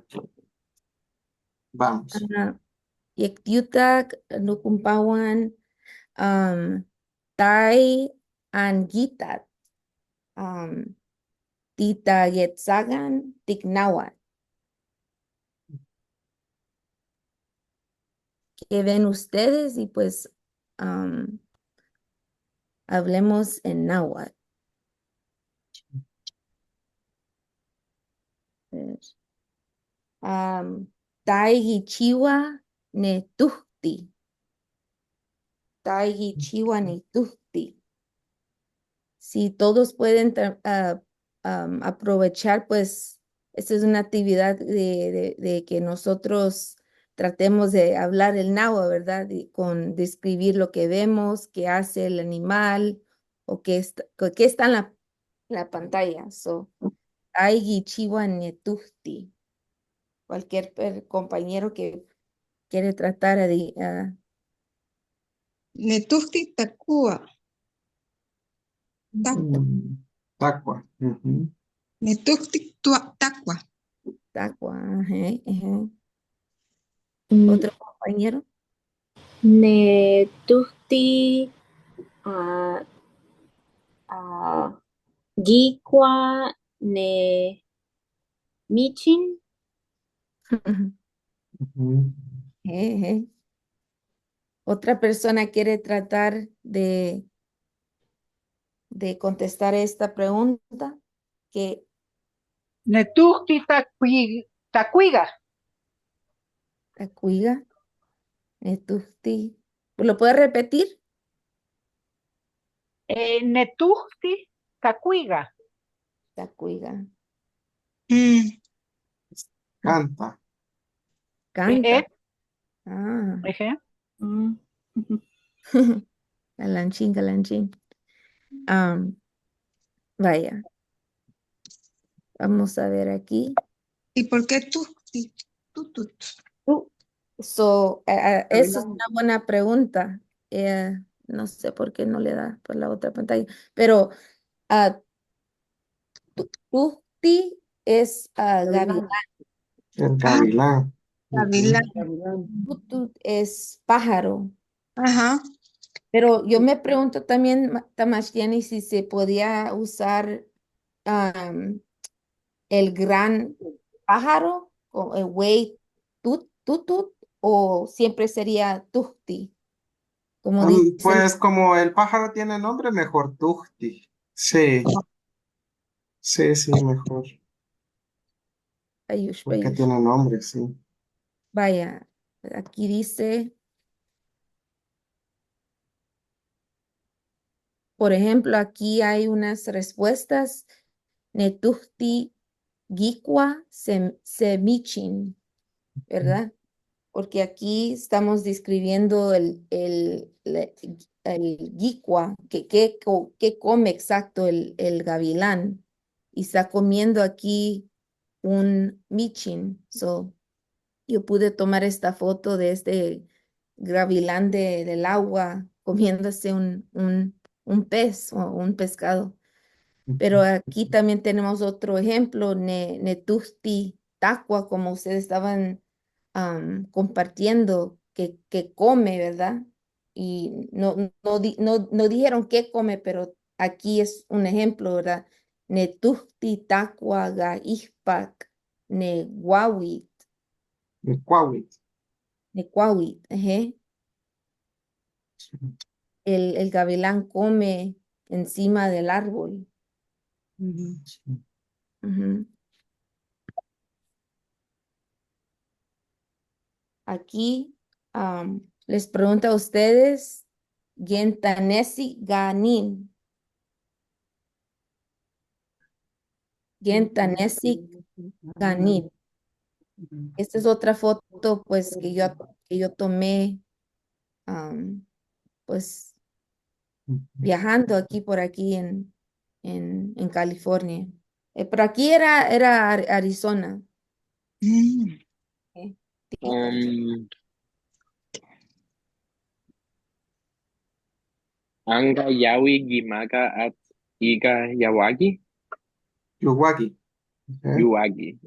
fue. Vamos. Yektiutak nukumpawan tai angitat tita yetzagan tiknawat. ¿Qué ven ustedes? Y pues hablemos en náhuatl. Tai chiwa ne tuhti. Tai chiwa ne tuhti. Si todos pueden aprovechar, pues esta es una actividad de que nosotros tratemos de hablar el náhuatl, ¿verdad? Con describir lo que vemos, qué hace el animal o qué está en la pantalla. So, ai chiwa netuhti. Cualquier compañero que quiere tratar de Netuhti takua. Takwa. Tacua. Netuhti takwa. tacua. Mm, Otro compañero. Ne tuhti gikwa ne michin. Otra persona quiere tratar de contestar esta pregunta. Que Netuhti tacuiga. tacuiga, netuhti. ¿Lo puede repetir? Netuhti tacuiga. Tacuiga. Canta. Canta. Ejé. Galanchín, galanchín. Vaya. Vamos a ver aquí. ¿Y por qué tú? Eso es una buena pregunta. No sé por qué no le da por la otra pantalla, pero tuhti es gavilán. El gavilán. Tutut es pájaro. Ajá. Pero yo me pregunto también, Tamashtiani, si se podía usar el gran pájaro, o el güey tutut, o siempre sería tuhti, como dicen. Pues como el pájaro tiene nombre, mejor Tuxti. Sí. Sí, mejor. Payush, Porque payush. tiene nombre, sí. Vaya, aquí dice, por ejemplo, aquí hay unas respuestas. Netuhti Gikwa Semichin, ¿verdad? Porque aquí estamos describiendo el Gikwa, que come exacto el gavilán. Y está comiendo aquí un michin. So, yo pude tomar esta foto de este gavilán del agua comiéndose un pez o un pescado. Pero aquí también tenemos otro ejemplo, Netusti Tacua, como ustedes estaban compartiendo, que come, ¿verdad? Y no dijeron qué come, pero aquí es un ejemplo, ¿verdad? Netusti Tacua ga Ihpak Neguawit. Necuahuit. Necuawit, el gavilán come encima del árbol. Aquí les pregunto a ustedes, Gentanesi Ganin. Gentanesi Ganin. Esta es otra foto pues que yo tomé pues viajando aquí por aquí en California. Pero aquí era Arizona. Anga yawi gimaka at iga yawagi. Yuwagi. Yuwagi.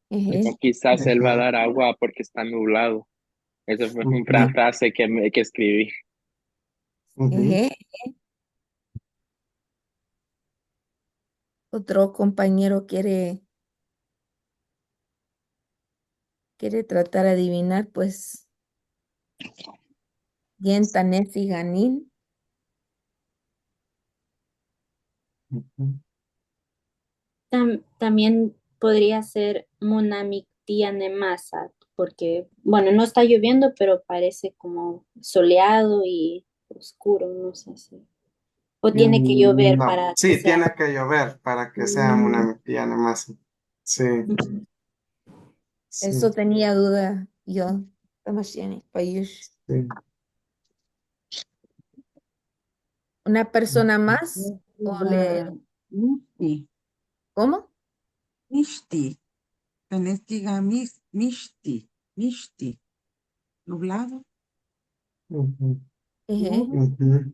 Eje, Quizás él va a Ajá. dar agua porque está nublado. Esa fue una Ujú, frase que escribí. ujú, eje. Otro compañero quiere tratar de adivinar, pues, Yenta, Nesi, Ganin. ujú. También podría ser Munamictia Nemasa, porque, bueno, no está lloviendo, pero parece como soleado y oscuro, no sé si. O tiene que llover No, para que sí, sea. tiene que llover para que sea una Mm, metida más. Sí, mm. Eso sí, tenía duda yo. Tamasheni, Payush. sí. ¿Una persona más? ¿O Mishti, cómo? mishti, tenés que diga mishti, mishti, nublado, Ujú, Eje, nube, ujú.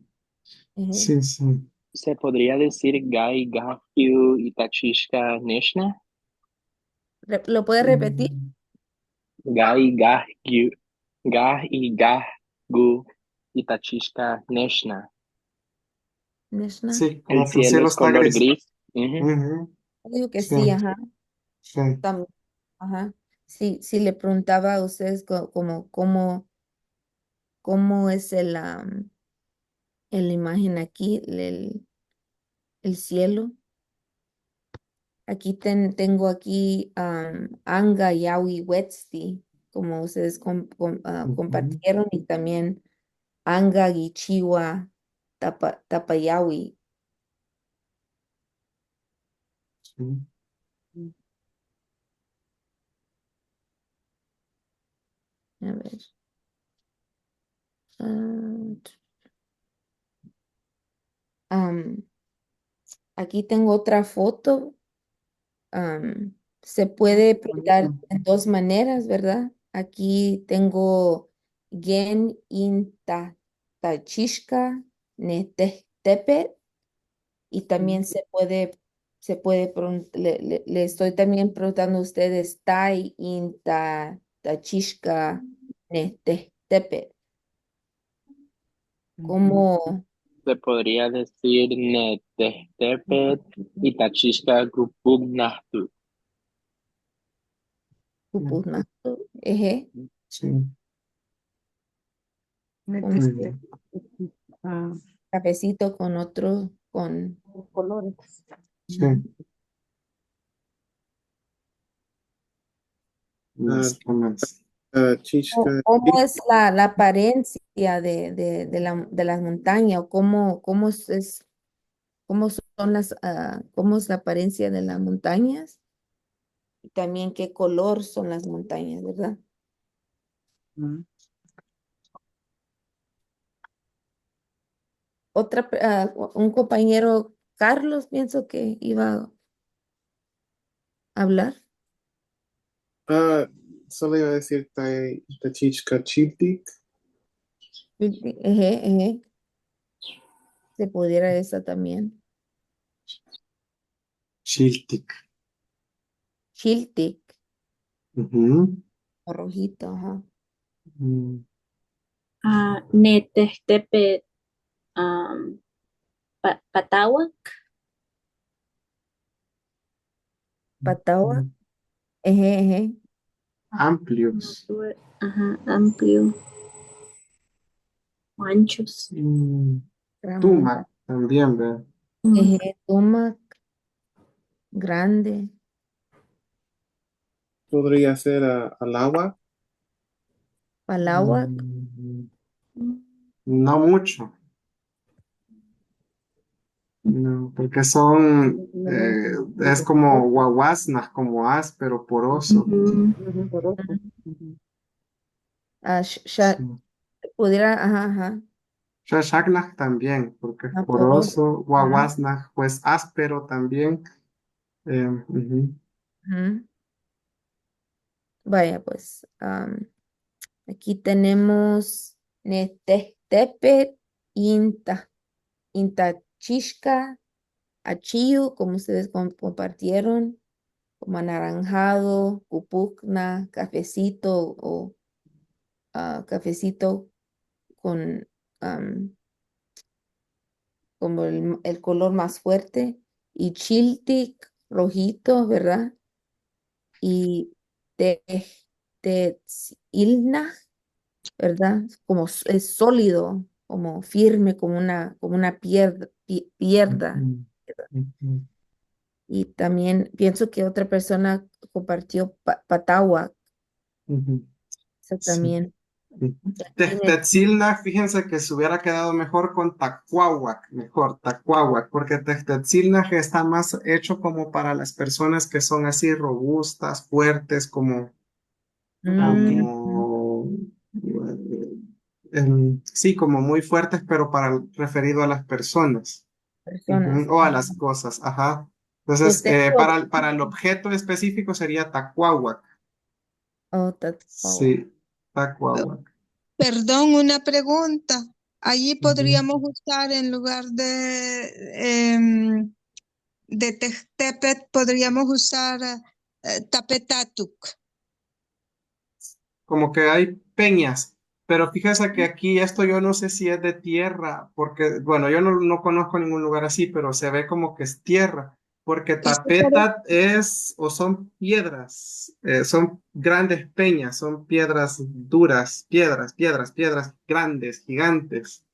eje. Sí, sí. ¿Se podría decir Gai, Gahyu y Tachishka Neshna? ¿Lo puede repetir? Mm, Gai, Gahyu, Gah y Gahgu y Tachishka Neshna. Neshna. sí, El como que el cielo cielo es está color gris. gris. Ujú. Ujú, Digo que sí, sí, ajá. sí. También, ajá. Sí, sí le preguntaba a ustedes cómo es la imagen aquí, el cielo. Aquí tengo aquí Anga, Yawi, Wetsti, como ustedes Ujú, compartieron, y también Anga, Gichiwa, Tapayawi. sí. A ver. ah, am, Aquí tengo otra foto. Se puede pintar en dos maneras, ¿verdad? Aquí tengo Gen Inta Tachishka Netehtepet, y también le estoy también preguntando a ustedes Tai Inta Tachishka Netehtepet. ¿Cómo? Se podría decir Netestepet y Tachishka Gupugnahtu. Pupusnato, eje, Sí, con muy neteste, bien. cafecito con otro, con colores. Sí. ¿Qué más? Chichka, ¿Cómo es la apariencia de las montañas? ¿O cómo son cómo es la apariencia de las montañas? Y también qué color son las montañas, ¿verdad? Mm. Un compañero, Carlos, pienso que iba a hablar. ah, solo iba a decir Tachichka Chiltik. Eje, eje, se pudiera esa también. Chiltic. Chiltic, Ujú, o rojito, ajá. mm, Netestepet, Patawak. Patagua, mm. eje, eje, Amplios. Ajá, amplio, anchos. Mm, gran Tumac montaña. también, ¿verdad? Mm. Eje, Tumac, grande. Podría ser al agua. Palahuac, Mm, no mucho, no, porque es como guaguasnas, como áspero, poroso. Ujú. Sí. pudiera, ajá, ajá, Shashaknak también, porque es poroso. poroso. Ajá, Guaguasnak, pues áspero también. Ujú. ujú. Vaya, pues, aquí tenemos Netestepet, Intachishka, Achiyu, como ustedes compartieron, como anaranjado, pupukna, cafecito o cafecito con como el color más fuerte, y chiltic rojito, ¿verdad? Y te, tetzilna, ¿verdad? Como es sólido, como firme, como una pierda. Ujú, ujú. Y también pienso que otra persona compartió patagua, Ujú. eso Sí. también. Tiene- Tetzilna, fíjense que se hubiera quedado mejor con Tacuahuac, mejor Tacuahuac, porque Tetzilna está más hecho como para las personas que son así robustas, fuertes, como, Mm, como, sí, como muy fuertes, pero referido a las personas. personas. Ujú, o a las cosas, ajá. Entonces, Usted, para el objeto específico sería Tacuahuac, oh, tatagua. sí, Tacuahuac. Perdón, una pregunta. Allí Ujú. podríamos usar en lugar de Techtepet, podríamos usar Tapetatuk. Como que hay peñas, pero fíjese que aquí esto yo no sé si es de tierra, porque, bueno, yo no conozco ningún lugar así, pero se ve como que es tierra, porque Y se pare- tapeta es, o son piedras, son grandes peñas, son piedras duras, piedras grandes, gigantes.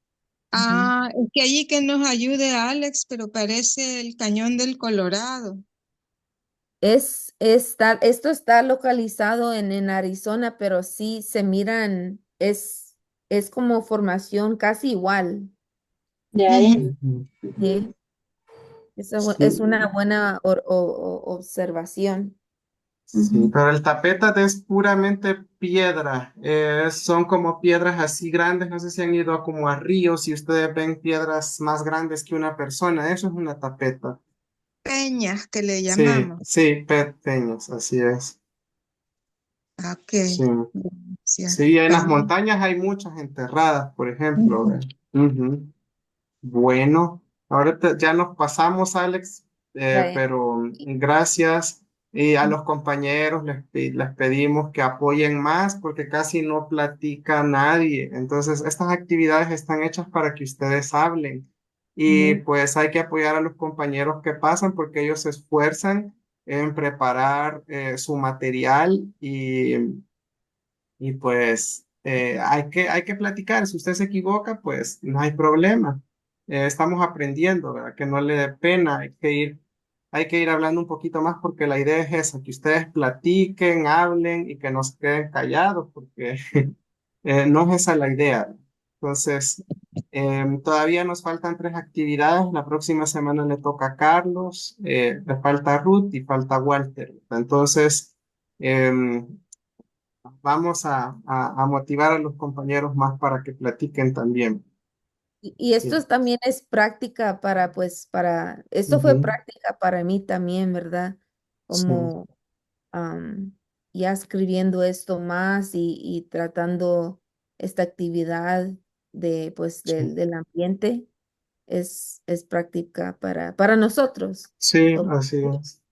Ah, es que allí que nos ayude Alex, pero parece el cañón del Colorado. Esto está localizado en Arizona, pero sí se miran, es como formación casi igual. De Ujú. arena. Ujú. ¿Sí? Es Sí, una buena observación. sí, Ujú. pero el tapeta es puramente piedra. Son como piedras así grandes. No sé si han ido como a ríos y ustedes ven piedras más grandes que una persona. Eso es una tapeta. Peñas que le Sí, llamamos. sí, pequeños, así es. Ok, Sí, gracias. sí, en las Vamos. montañas hay muchas enterradas, por ejemplo. Ujú. ¿Ve? Ujú. Bueno, ahorita ya nos pasamos, Alex, Vaya. pero gracias. Y a los compañeros les pedimos que apoyen más porque casi no platica nadie. Entonces, estas actividades están hechas para que ustedes hablen. Y Ujú. pues hay que apoyar a los compañeros que pasan porque ellos se esfuerzan en preparar su material y pues hay que platicar. Si usted se equivoca, pues no hay problema. Estamos aprendiendo, ¿verdad? Que no le dé pena. Hay que ir hablando un poquito más porque la idea es esa, que ustedes platiquen, hablen y que no se queden callados porque no es esa la idea. Entonces, todavía nos faltan 3 actividades. La próxima semana le toca a Carlos, le falta a Ruth y falta a Walter. Entonces, em, vamos a motivar a los compañeros más para que platiquen también. Y esto Sí. también es práctica esto fue Ujú. práctica para mí también, ¿verdad? Sí. Como ya escribiendo esto más y tratando esta actividad Sí, del ambiente es práctica para nosotros. sí, Como- así es.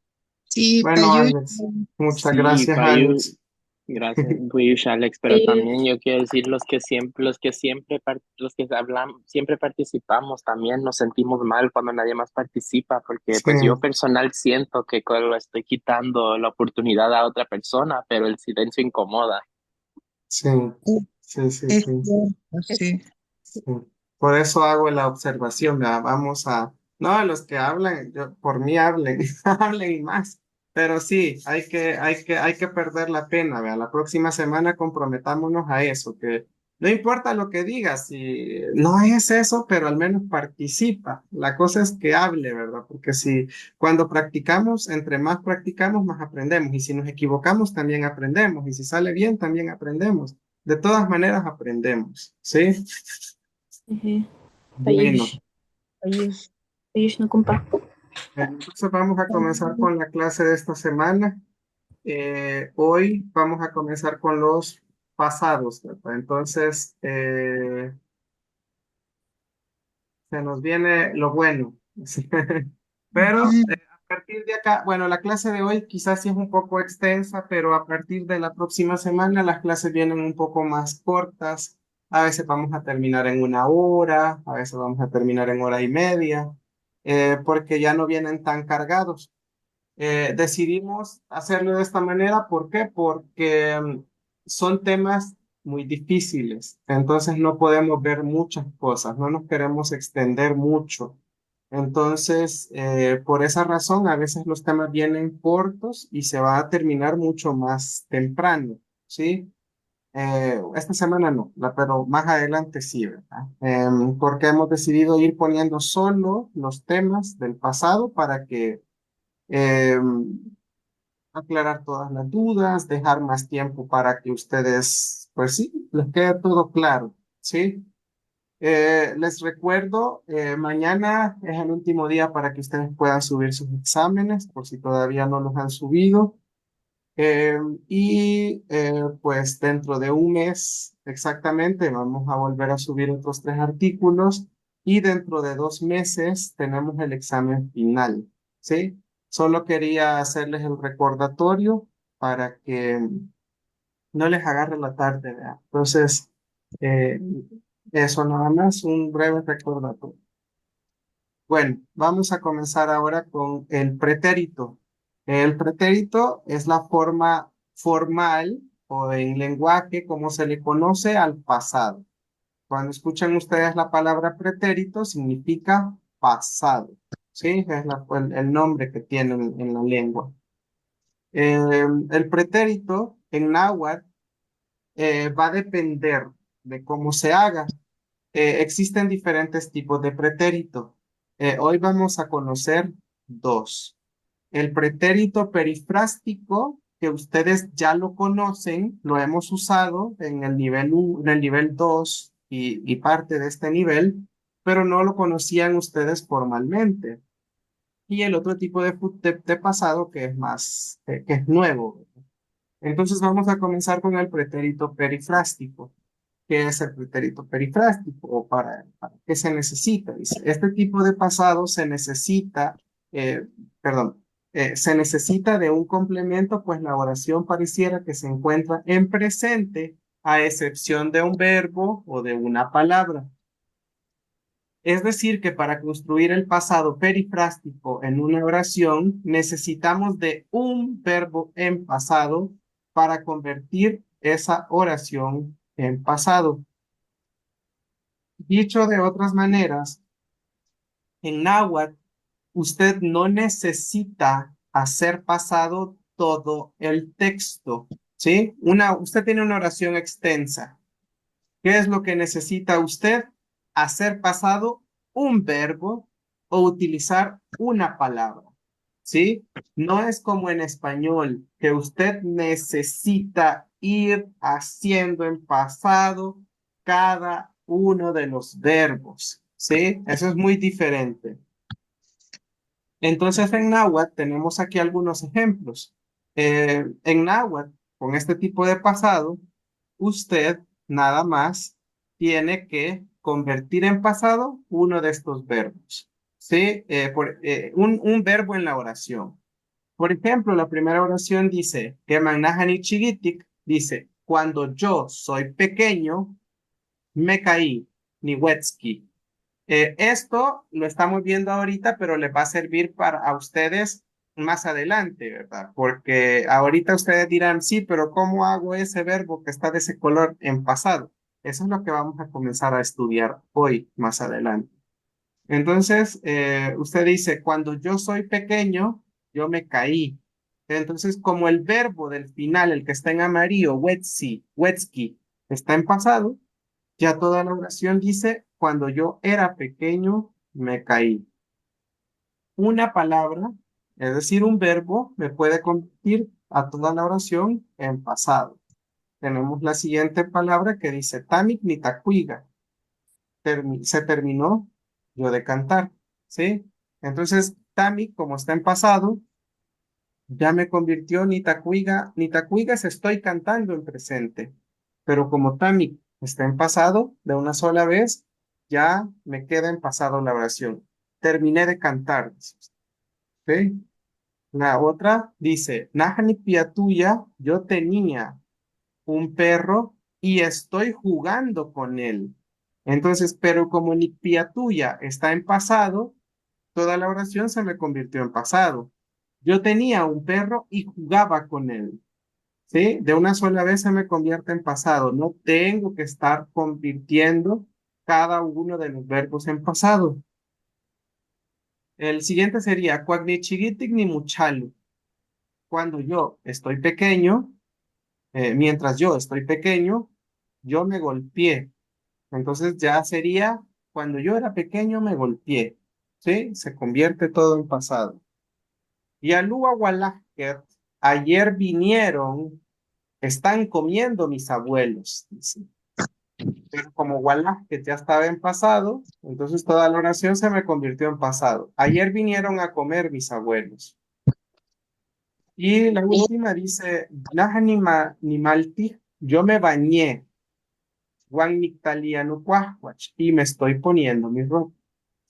Sí, Bueno, Payush. Alex, muchas Sí, gracias, Payu, Alex. gracias, Piyush, Alex, pero también yo quiero decir los que hablamos, siempre participamos, también nos sentimos mal cuando nadie más participa, porque Sí, pues yo personal siento que le estoy quitando la oportunidad a otra persona, pero el silencio incomoda. sí, sí, sí, Es sí. cierto, es- sí. Sí. Por eso hago la observación, ¿verdad? No, los que hablan, por mí hablen, hablen y más. Pero sí, hay que perder la pena, ¿verdad? La próxima semana comprometámonos a eso, que no importa lo que digas, si no es eso, pero al menos participa. La cosa es que hable, ¿verdad? Porque si cuando practicamos, entre más practicamos, más aprendemos. Y si nos equivocamos, también aprendemos. Y si sale bien, también aprendemos. De todas maneras, aprendemos, ¿sí? Ujú. Bueno, Payush. Ayush. Payush no compa. entonces vamos a comenzar con la clase de esta semana. Hoy vamos a comenzar con los pasados, ¿verdad? Entonces, se nos viene lo bueno. Pero Ujú. partir de acá, bueno, la clase de hoy quizás sí es un poco extensa, pero a partir de la próxima semana las clases vienen un poco más cortas. A veces vamos a terminar en 1 hora, a veces vamos a terminar en 1 hora y media, porque ya no vienen tan cargados. Decidimos hacerlo de esta manera, ¿por qué? Porque son temas muy difíciles, entonces no podemos ver muchas cosas, no nos queremos extender mucho. Entonces, por esa razón, a veces los temas vienen cortos y se va a terminar mucho más temprano, ¿sí? Esta semana no, pero más adelante sí, ¿verdad? Porque hemos decidido ir poniendo solo los temas del pasado para que aclarar todas las dudas, dejar más tiempo para que ustedes, pues sí, les quede todo claro, ¿sí? Les recuerdo, mañana es el último día para que ustedes puedan subir sus exámenes, por si todavía no los han subido. Eh, pues dentro de un mes exactamente vamos a volver a subir otros 3 artículos y dentro de 2 meses tenemos el examen final, ¿sí? Solo quería hacerles el recordatorio para que no les agarre la tarde, ¿verdad? Entonces, eh, eso nada más, un breve recordatorio. Bueno, vamos a comenzar ahora con el pretérito. El pretérito es la forma formal o en lenguaje como se le conoce al pasado. Cuando escuchan ustedes la palabra pretérito, significa pasado. ¿Sí? Es el nombre que tiene en la lengua. El pretérito en náhuatl va a depender de cómo se haga. Existen diferentes tipos de pretérito. Hoy vamos a conocer dos. El pretérito perifrástico, que ustedes ya lo conocen, lo hemos usado en el nivel 1, en el nivel 2 y parte de este nivel, pero no lo conocían ustedes formalmente. Y el otro tipo de pasado que es más, que es nuevo. Entonces vamos a comenzar con el pretérito perifrástico. ¿Qué es el pretérito perifrástico o para qué se necesita? Dice, este tipo de pasado se necesita, eh, perdón, se necesita de un complemento, pues la oración pareciera que se encuentra en presente, a excepción de un verbo o de una palabra. Es decir, que para construir el pasado perifrástico en una oración, necesitamos de un verbo en pasado para convertir esa oración en pasado. Dicho de otras maneras, en náhuatl, usted no necesita hacer pasado todo el texto, ¿sí? Usted tiene una oración extensa. ¿Qué es lo que necesita usted? Hacer pasado un verbo o utilizar una palabra, ¿sí? No es como en español, que usted necesita ir haciendo en pasado cada uno de los verbos, ¿sí? Eso es muy diferente. Entonces, en náhuatl tenemos aquí algunos ejemplos. En náhuatl, con este tipo de pasado, usted nada más tiene que convertir en pasado uno de estos verbos, ¿sí? Un verbo en la oración. Por ejemplo, la primera oración dice, que manahani chigitik, dice, cuando yo soy pequeño, me caí, ni wetski. Esto lo estamos viendo ahorita, pero les va a servir para a ustedes más adelante, ¿verdad? Porque ahorita ustedes dirán, sí, pero ¿cómo hago ese verbo que está de ese color en pasado? Eso es lo que vamos a comenzar a estudiar hoy, más adelante. Entonces, usted dice, cuando yo soy pequeño, yo me caí. Entonces, como el verbo del final, el que está en amarillo, wetski, está en pasado, ya toda la oración dice, cuando yo era pequeño, me caí. Una palabra, es decir, un verbo, me puede convertir a toda la oración en pasado. Tenemos la siguiente palabra que dice, tamik ni tacuiga. Se terminó yo de cantar, ¿sí? Entonces, tamik, como está en pasado, ya me convirtió ni tacuiga se estoy cantando en presente. Pero como Tami está en pasado de una sola vez, ya me queda en pasado la oración. Terminé de cantar. ¿Sí? La otra dice, Nahani Piatuya, yo tenía un perro y estoy jugando con él. Entonces, pero como ni Piatuya está en pasado, toda la oración se me convirtió en pasado. Yo tenía un perro y jugaba con él. ¿Sí? De una sola vez se me convierte en pasado. No tengo que estar convirtiendo cada uno de los verbos en pasado. El siguiente sería, "Cuagnichigitic ni muchalu". Cuando yo estoy pequeño, mientras yo estoy pequeño, yo me golpeé. Entonces ya sería, cuando yo era pequeño me golpeé. ¿Sí? Se convierte todo en pasado. Y Alúa Walajker, ayer vinieron, están comiendo mis abuelos, dice. Pero como Walajker ya estaba en pasado, entonces toda la oración se me convirtió en pasado. Ayer vinieron a comer mis abuelos. Y la última dice, "Naja ni malti, yo me bañé, Juan Nictaliano Cuajuach, y me estoy poniendo mi ropa".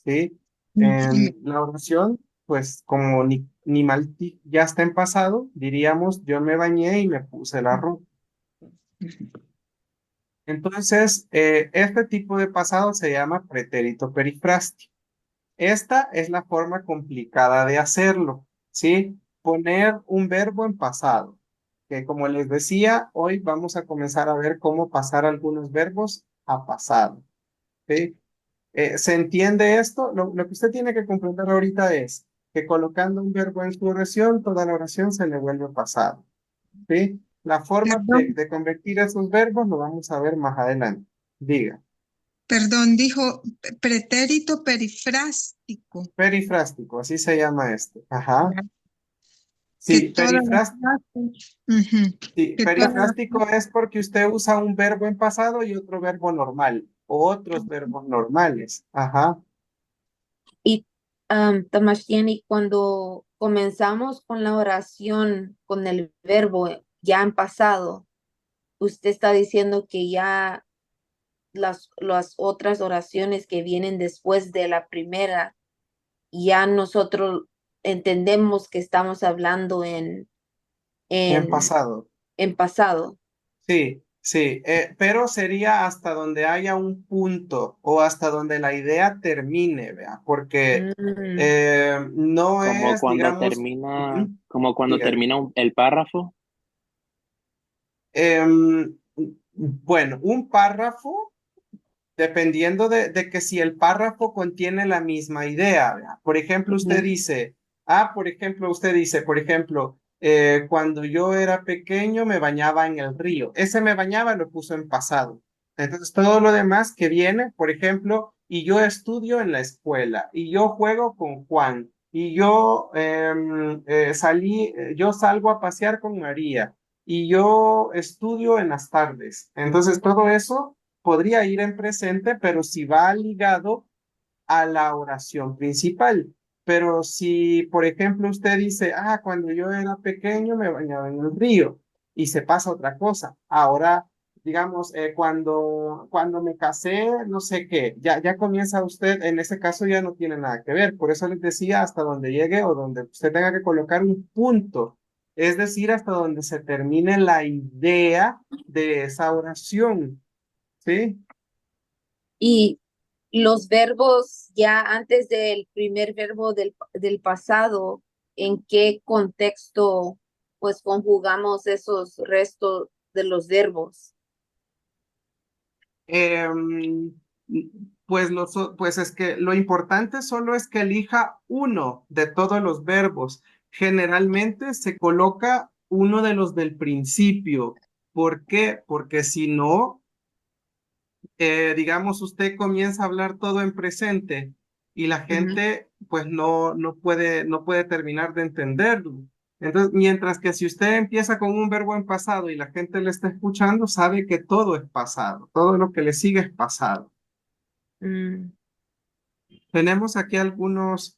¿Sí? En la oración, pues como ni malti ya está en pasado, diríamos, yo me bañé y me puse la ropa. Entonces, este tipo de pasado se llama pretérito perifrástico. Esta es la forma complicada de hacerlo, ¿sí? Poner un verbo en pasado, que como les decía, hoy vamos a comenzar a ver cómo pasar algunos verbos a pasado, ¿sí? ¿Se entiende esto? Lo que usted tiene que comprender ahorita es que colocando un verbo en su oración, toda la oración se le vuelve pasado, ¿sí? La forma Perdón, de convertir esos verbos lo vamos a ver más adelante. Diga. perdón, dijo pretérito perifrástico, Perifrástico, así se llama este. Ajá. ¿verdad? Que Sí, todas las frases, ujú, sí, que todas las perifrástico es porque usted usa un verbo en pasado y otro verbo normal, o otros verbos normales. Ajá. Y Tamashtiani, cuando comenzamos con la oración, con el verbo ya en pasado, usted está diciendo que ya las otras oraciones que vienen después de la primera, ya nosotros entendemos que estamos hablando En en, pasado. en pasado. Sí, sí, pero sería hasta donde haya un punto o hasta donde la idea termine, vea, porque Mm, no Como es, cuando digamos, termina, ujú, como cuando diga. termina el párrafo. Em, bueno, un párrafo, dependiendo de que si el párrafo contiene la misma idea, ¿verdad? Por ejemplo, usted ujú. dice, por ejemplo, cuando yo era pequeño me bañaba en el río. Ese me bañaba lo puso en pasado. Entonces, todo lo demás que viene, por ejemplo, y yo estudio en la escuela, y yo juego con Juan, y yo salgo a pasear con María, y yo estudio en las tardes. Entonces, todo eso podría ir en presente, pero si va ligado a la oración principal. Pero si, por ejemplo, usted dice, cuando yo era pequeño me bañaba en el río y se pasa otra cosa. Ahora, digamos, cuando me casé, no sé qué, ya comienza usted, en ese caso ya no tiene nada que ver. Por eso les decía hasta donde llegue o donde usted tenga que colocar un punto. Es decir, hasta donde se termine la idea de esa oración. ¿Sí? Y los verbos ya antes del primer verbo del pasado, ¿en qué contexto pues conjugamos esos restos de los verbos? Em, pues es que lo importante solo es que elija uno de todos los verbos. Generalmente se coloca uno de los del principio. ¿Por qué? Porque si no, digamos, usted comienza a hablar todo en presente y la Ujú. gente pues no puede terminar de entenderlo. Entonces, mientras que si usted empieza con un verbo en pasado y la gente le está escuchando, sabe que todo es pasado, todo lo que le sigue es pasado. Mm. Tenemos aquí algunos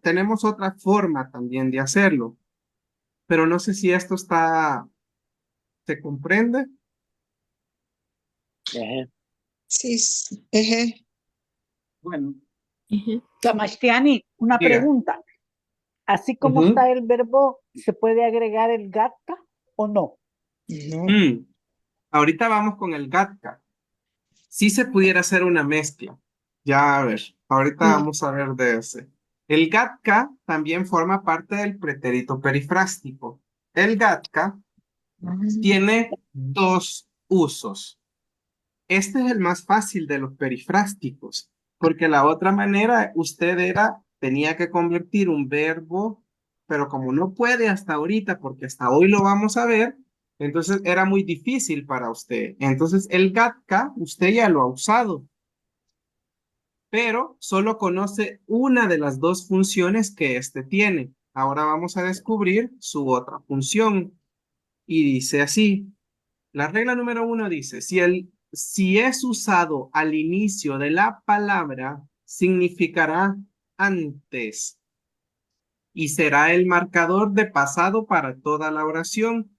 tenemos otra forma también de hacerlo, pero no sé si esto se comprende. Eje. sí, eje, Bueno. Ujú. Samashtiani, una Diga. pregunta. Así como Ujú. está el verbo, ¿se puede agregar el gatka o no? No. Ahorita vamos con el gatka. Sí se pudiera hacer una mezcla. Ya, a ver, ahorita vamos a ver de ese. El gatka también forma parte del pretérito perifrástico. El gatka tiene dos usos. Este es el más fácil de los perifrásticos, porque la otra manera tenía que convertir un verbo, pero como no puede hasta ahorita, porque hasta hoy lo vamos a ver, entonces era muy difícil para usted. Entonces el gatka usted ya lo ha usado, pero solo conoce una de las dos funciones que éste tiene. Ahora vamos a descubrir su otra función. Y dice así. La regla número 1 dice, si es usado al inicio de la palabra, significará antes y será el marcador de pasado para toda la oración.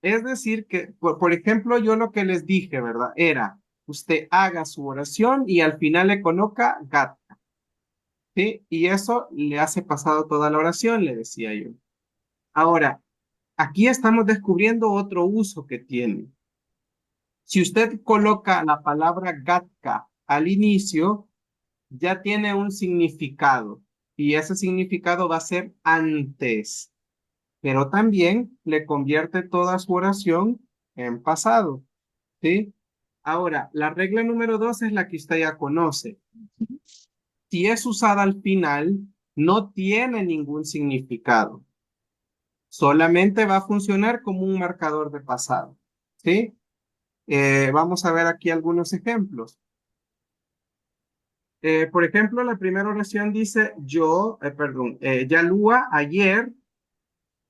Es decir, que, por ejemplo, yo lo que les dije, ¿verdad? Era, usted haga su oración y al final le coloca gata, ¿sí? Y eso le hace pasado toda la oración, le decía yo. Ahora, aquí estamos descubriendo otro uso que tiene. Si usted coloca la palabra gatka al inicio, ya tiene un significado y ese significado va a ser antes, pero también le convierte toda su oración en pasado, ¿sí? Ahora, la regla número 2 es la que usted ya conoce. Si es usada al final, no tiene ningún significado. Solamente va a funcionar como un marcador de pasado, ¿sí? Vamos a ver aquí algunos ejemplos. Por ejemplo, la primera oración dice, Yalúa, ayer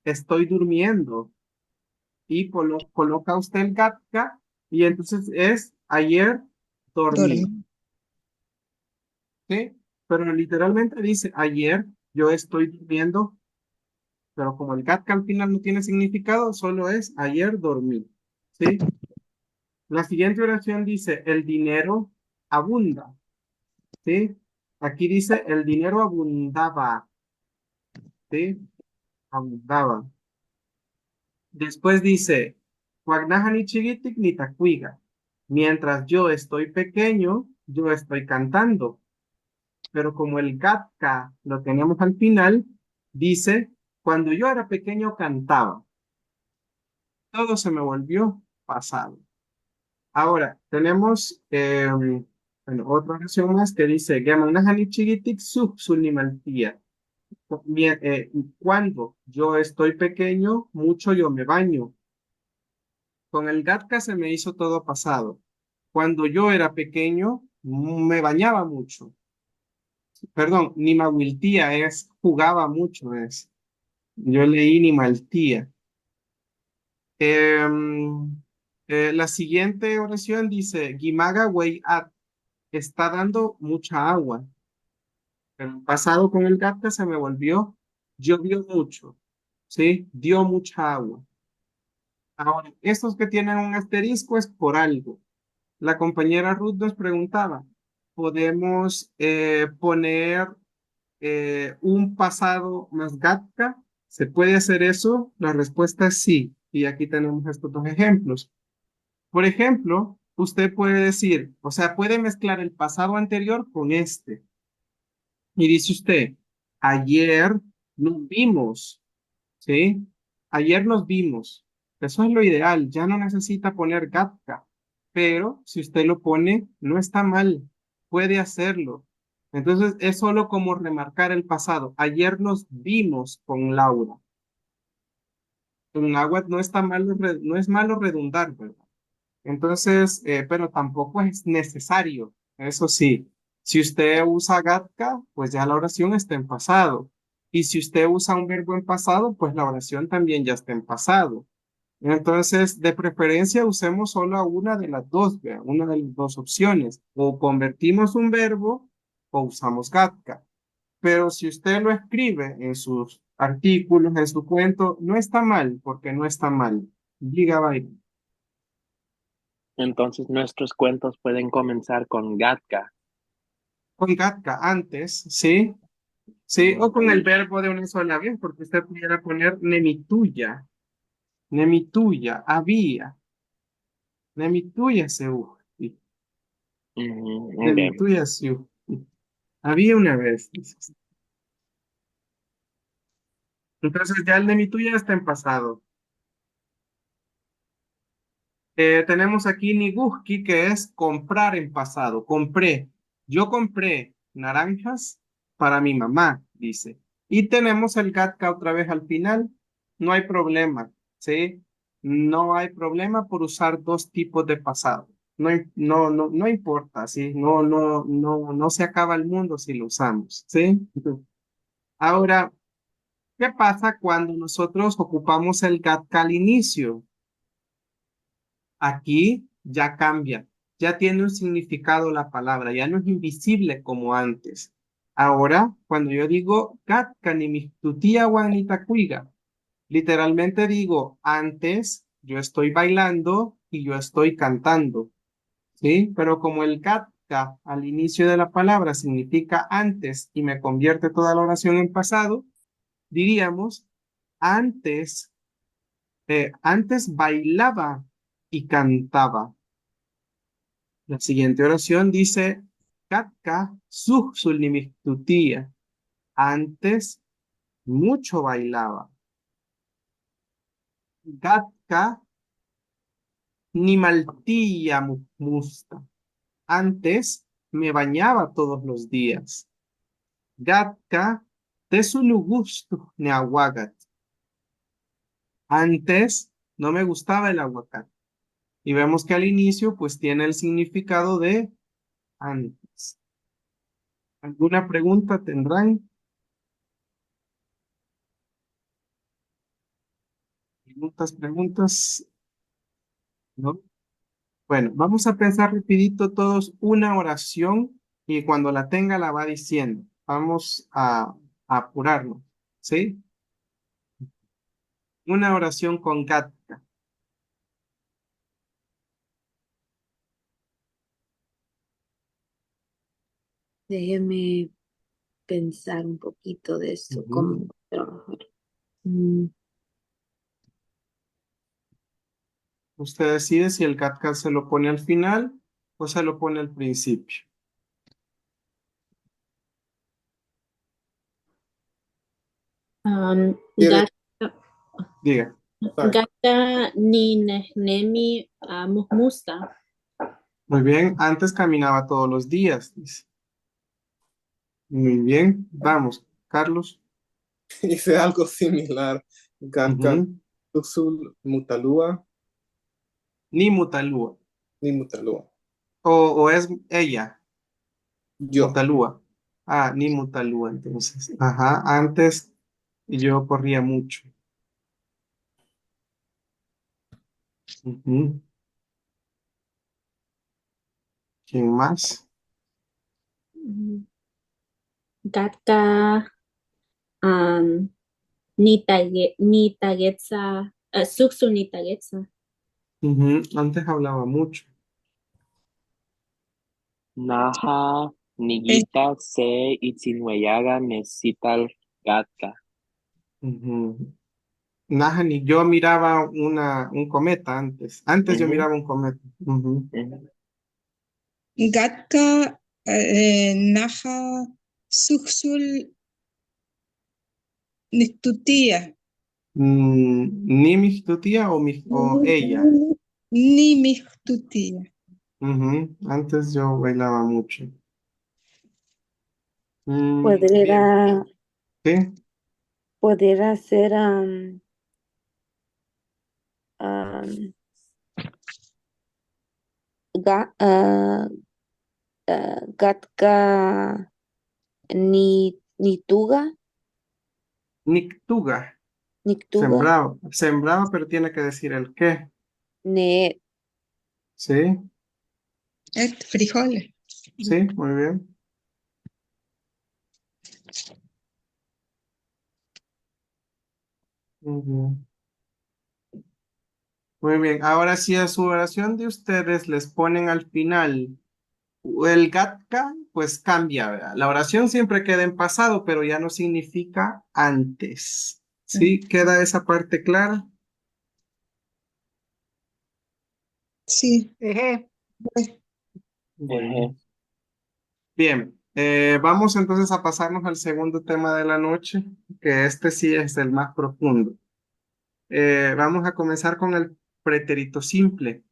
estoy durmiendo. Y coloca usted el gatka y entonces es ayer dormí. Dormí. ¿Sí? Pero literalmente dice ayer yo estoy durmiendo, pero como el gatka al final no tiene significado, solo es ayer dormí. ¿Sí? La siguiente oración dice el dinero abunda. ¿Sí? Aquí dice el dinero abundaba. ¿Sí? Abundaba. Después dice, "Huagnajani chigitic ni tacuiga". Mientras yo estoy pequeño, yo estoy cantando. Pero como el gatka lo tenemos al final, dice, cuando yo era pequeño cantaba. Todo se me volvió pasado. Ahora, tenemos bueno, otra oración más que dice, "Gamanajani chigitic sub sunimaltía". Cuando yo estoy pequeño, mucho yo me baño. Con el gatka se me hizo todo pasado. Cuando yo era pequeño, me bañaba mucho. Perdón, ni mahuiltía es jugaba mucho, es. Yo leí ni maltía. La siguiente oración dice, Gimaga Wei At, está dando mucha agua. El pasado con el gatka se me volvió, llovió mucho, ¿sí? Dio mucha agua. Ahora, estos que tienen un asterisco es por algo. La compañera Ruth nos preguntaba, ¿podemos poner un pasado más gatka? ¿Se puede hacer eso? La respuesta es sí. Y aquí tenemos estos dos ejemplos. Por ejemplo, usted puede decir, o sea, puede mezclar el pasado anterior con este. Y dice usted, ayer nos vimos, ¿sí? Ayer nos vimos. Eso es lo ideal, ya no necesita poner gatka, pero si usted lo pone, no está mal, puede hacerlo. Entonces es solo como remarcar el pasado. Ayer nos vimos con Laura. Con agua no está malo, no es malo redundar, ¿verdad? Entonces, pero tampoco es necesario. Eso sí, si usted usa gatka, pues ya la oración está en pasado. Y si usted usa un verbo en pasado, pues la oración también ya está en pasado. Entonces, de preferencia, usemos solo una de las dos, vea, una de las dos opciones. O convertimos un verbo o usamos gatka. Pero si usted lo escribe en sus artículos, en su cuento, no está mal, porque no está mal. Gigabyte. Entonces nuestros cuentos pueden comenzar con Gatka. con gatka, antes, ¿sí? Sí, o con el verbo de una sola vez, porque usted pudiera poner nemituya, había, nemituya se Ok. nemituya se había una vez. Dices. Entonces ya el nemituya está en pasado. Tenemos aquí niguski, que es comprar en pasado. Compré. Yo compré naranjas para mi mamá, dice. Y tenemos el gatka otra vez al final. No hay problema, ¿sí? No hay problema por usar dos tipos de pasado. No importa, ¿sí? No se acaba el mundo si lo usamos, ¿sí? Ahora, ¿qué pasa cuando nosotros ocupamos el gatka al inicio? Aquí ya cambia, ya tiene un significado la palabra, ya no es invisible como antes. Ahora, cuando yo digo Katkanimistutía Juanitacuiga, literalmente digo, antes yo estoy bailando y yo estoy cantando, ¿sí? Pero como el katka al inicio de la palabra significa antes y me convierte toda la oración en pasado, diríamos, antes, antes bailaba y cantaba. La siguiente oración dice, Katka suhsulnimistutía. Antes mucho bailaba. Gatka nimaltía musta. Antes me bañaba todos los días. Gatka tesulugustu neahuagat. Antes no me gustaba el aguacate. Y vemos que al inicio pues tiene el significado de antes. ¿Alguna pregunta tendrán? Preguntas. ¿No? Bueno, vamos a pensar rapidito todos una oración y cuando la tenga la va diciendo. Vamos a apurarnos, ¿sí? Una oración con gatka. Déjeme pensar un poquito de eso, Ujú. cómo trabajar. Mm, Usted decide si el gatka se lo pone al final o se lo pone al principio. ¿Quiere? Gata, Diga. Sorry. gata ni nehnemi musta. Muy bien, antes caminaba todos los días, dice. Muy bien, vamos, Carlos. Hice algo similar. Gatka Ujú. Tuxul Mutalúa Ni mutalúa. ni Mutalúa. O es ella. Yo. Mutalúa. Ah, ni Mutalúa, entonces. Ajá, antes yo corría mucho. Ujú. ¿Quién más? Gata um, nitagetsa, suksu nitagetsa. Ujú. Antes hablaba mucho. Naha Es nigita se itzinueyaga nesital gatka. Ujú. Nahani, yo miraba un cometa antes. Antes yo Ujú, miraba un cometa. Ujú. ujú. Gatka Naja Suxul Nistutía. Ni tu tía o ella. Ni Mixtutía. Ujú. Antes yo bailaba mucho. Bien. Podría, ¿Sí? podría ser um, ga- gatka nituga, Nictuga. nictuga, Sembraba. Sembraba, pero tiene que decir el qué. ne, ¿Sí? Frijoles. Sí, muy bien. Ujú. Muy bien. Ahora sí, a su oración de ustedes les ponen al final el gatka pues cambia, ¿verdad? La oración siempre queda en pasado, pero ya no significa antes. ¿Sí? ¿Queda esa parte clara? Sí. Eje, Bueno. Bien, vamos entonces a pasarnos al segundo tema de la noche, que este sí es el más profundo. Vamos a comenzar con el pretérito simple.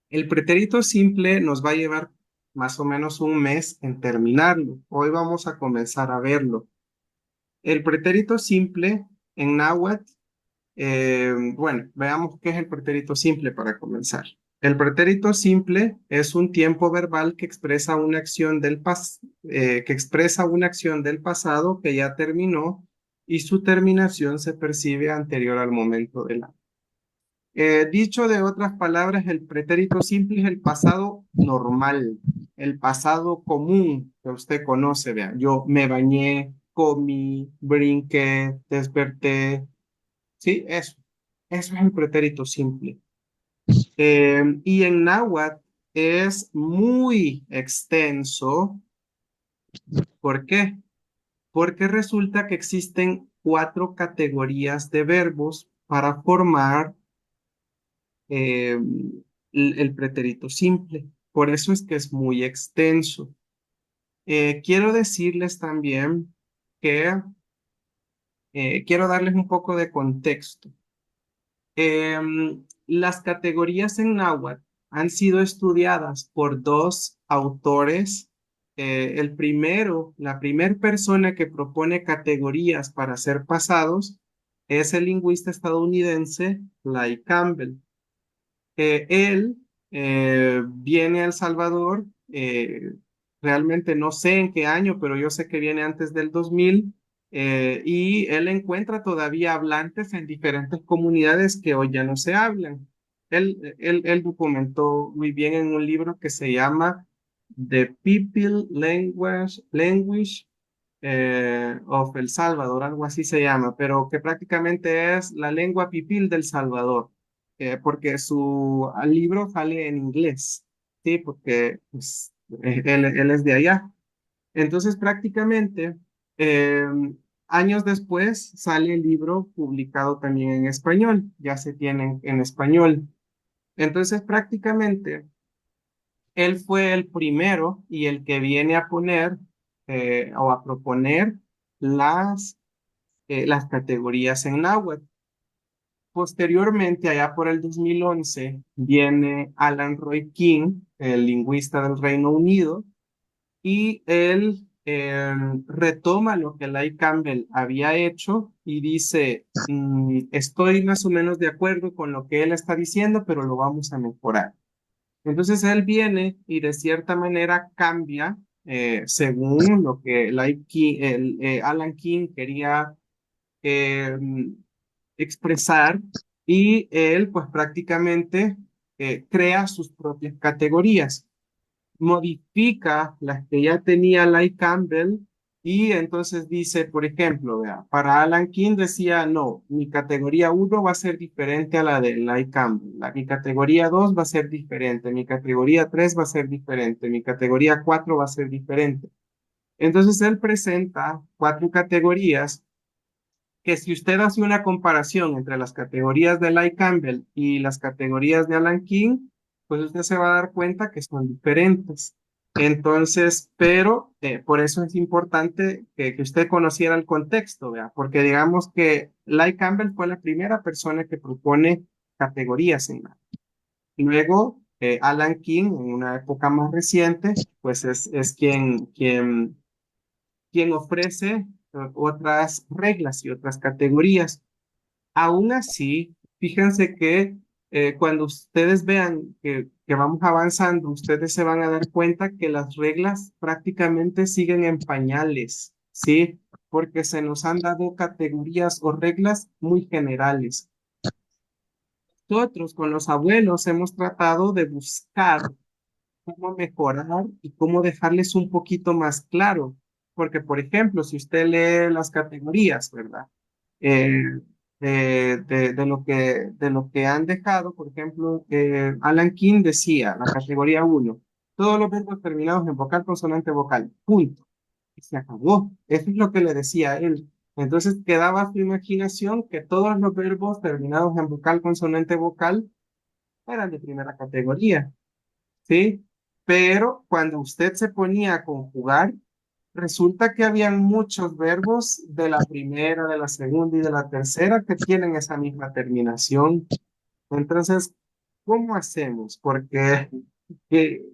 El pretérito simple nos va a llevar más o menos un mes en terminarlo. Hoy vamos a comenzar a verlo. El pretérito simple en náhuatl, bueno, veamos qué es el pretérito simple para comenzar. El pretérito simple es un tiempo verbal que expresa una acción que expresa una acción del pasado que ya terminó y su terminación se percibe anterior al momento de la. Dicho de otras palabras, el pretérito simple es el pasado normal, el pasado común que usted conoce. Vea, yo me bañé, comí, brinqué, desperté. Sí, eso. Eso es el pretérito simple. Y en náhuatl es muy extenso. ¿Por qué? Porque resulta que existen 4 categorías de verbos para formar eh, el pretérito simple. Por eso es que es muy extenso. Quiero decirles también que quiero darles un poco de contexto. Las categorías en náhuatl han sido estudiadas por 2 autores. El primero, la primera persona que propone categorías para ser pasados es el lingüista estadounidense Lai Campbell. Él viene a El Salvador, realmente no sé en qué año, pero yo sé que viene antes del 2000, y él encuentra todavía hablantes en diferentes comunidades que hoy ya no se hablan. Él documentó muy bien en un libro que se llama The People Language of El Salvador, algo así se llama, pero que prácticamente es la lengua pipil del Salvador, porque su libro sale en inglés, ¿sí? Porque pues, él es de allá. Entonces, prácticamente, eh, años después sale el libro publicado también en español, ya se tiene en español. Entonces, prácticamente, él fue el primero y el que viene a poner o a proponer las, las categorías en náhuatl. Posteriormente, allá por el 2011, viene Alan Roy King, el lingüista del Reino Unido, y él retoma lo que Lai Campbell había hecho y dice, estoy más o menos de acuerdo con lo que él está diciendo, pero lo vamos a mejorar. Entonces él viene y de cierta manera cambia según lo que Alan King quería eh, expresar, y él pues prácticamente crea sus propias categorías, modifica las que ya tenía Lai Campbell, y entonces dice, por ejemplo, vea, para Alan King decía, no, mi categoría 1 va a ser diferente a la de Lai Campbell, mi categoría 2 va a ser diferente, mi categoría 3 va a ser diferente, mi categoría 4 va a ser diferente. Entonces él presenta 4 categorías que, si usted hace una comparación entre las categorías de Lai Campbell y las categorías de Alan King, pues usted se va a dar cuenta que son diferentes. Entonces, pero por eso es importante que usted conociera el contexto, ¿vea? Porque digamos que Lai Campbell fue la primera persona que propone categorías en la. Luego, Alan King, en una época más reciente, pues es quien ofrece otras reglas y otras categorías. Aún así, fíjense que cuando ustedes vean que vamos avanzando, ustedes se van a dar cuenta que las reglas prácticamente siguen en pañales, ¿sí? Porque se nos han dado categorías o reglas muy generales. Nosotros con los abuelos hemos tratado de buscar cómo mejorar y cómo dejarles un poquito más claro. Porque, por ejemplo, si usted lee las categorías, ¿verdad? Eh, de lo que han dejado, por ejemplo, Alan King decía, la categoría 1, todos los verbos terminados en vocal, consonante, vocal, punto. Y se acabó. Eso es lo que le decía a él. Entonces quedaba a su imaginación que todos los verbos terminados en vocal, consonante, vocal eran de primera categoría, ¿sí? Pero cuando usted se ponía a conjugar, resulta que habían muchos verbos de la primera, de la segunda y de la tercera que tienen esa misma terminación. Entonces, ¿cómo hacemos? Porque, ¿qué,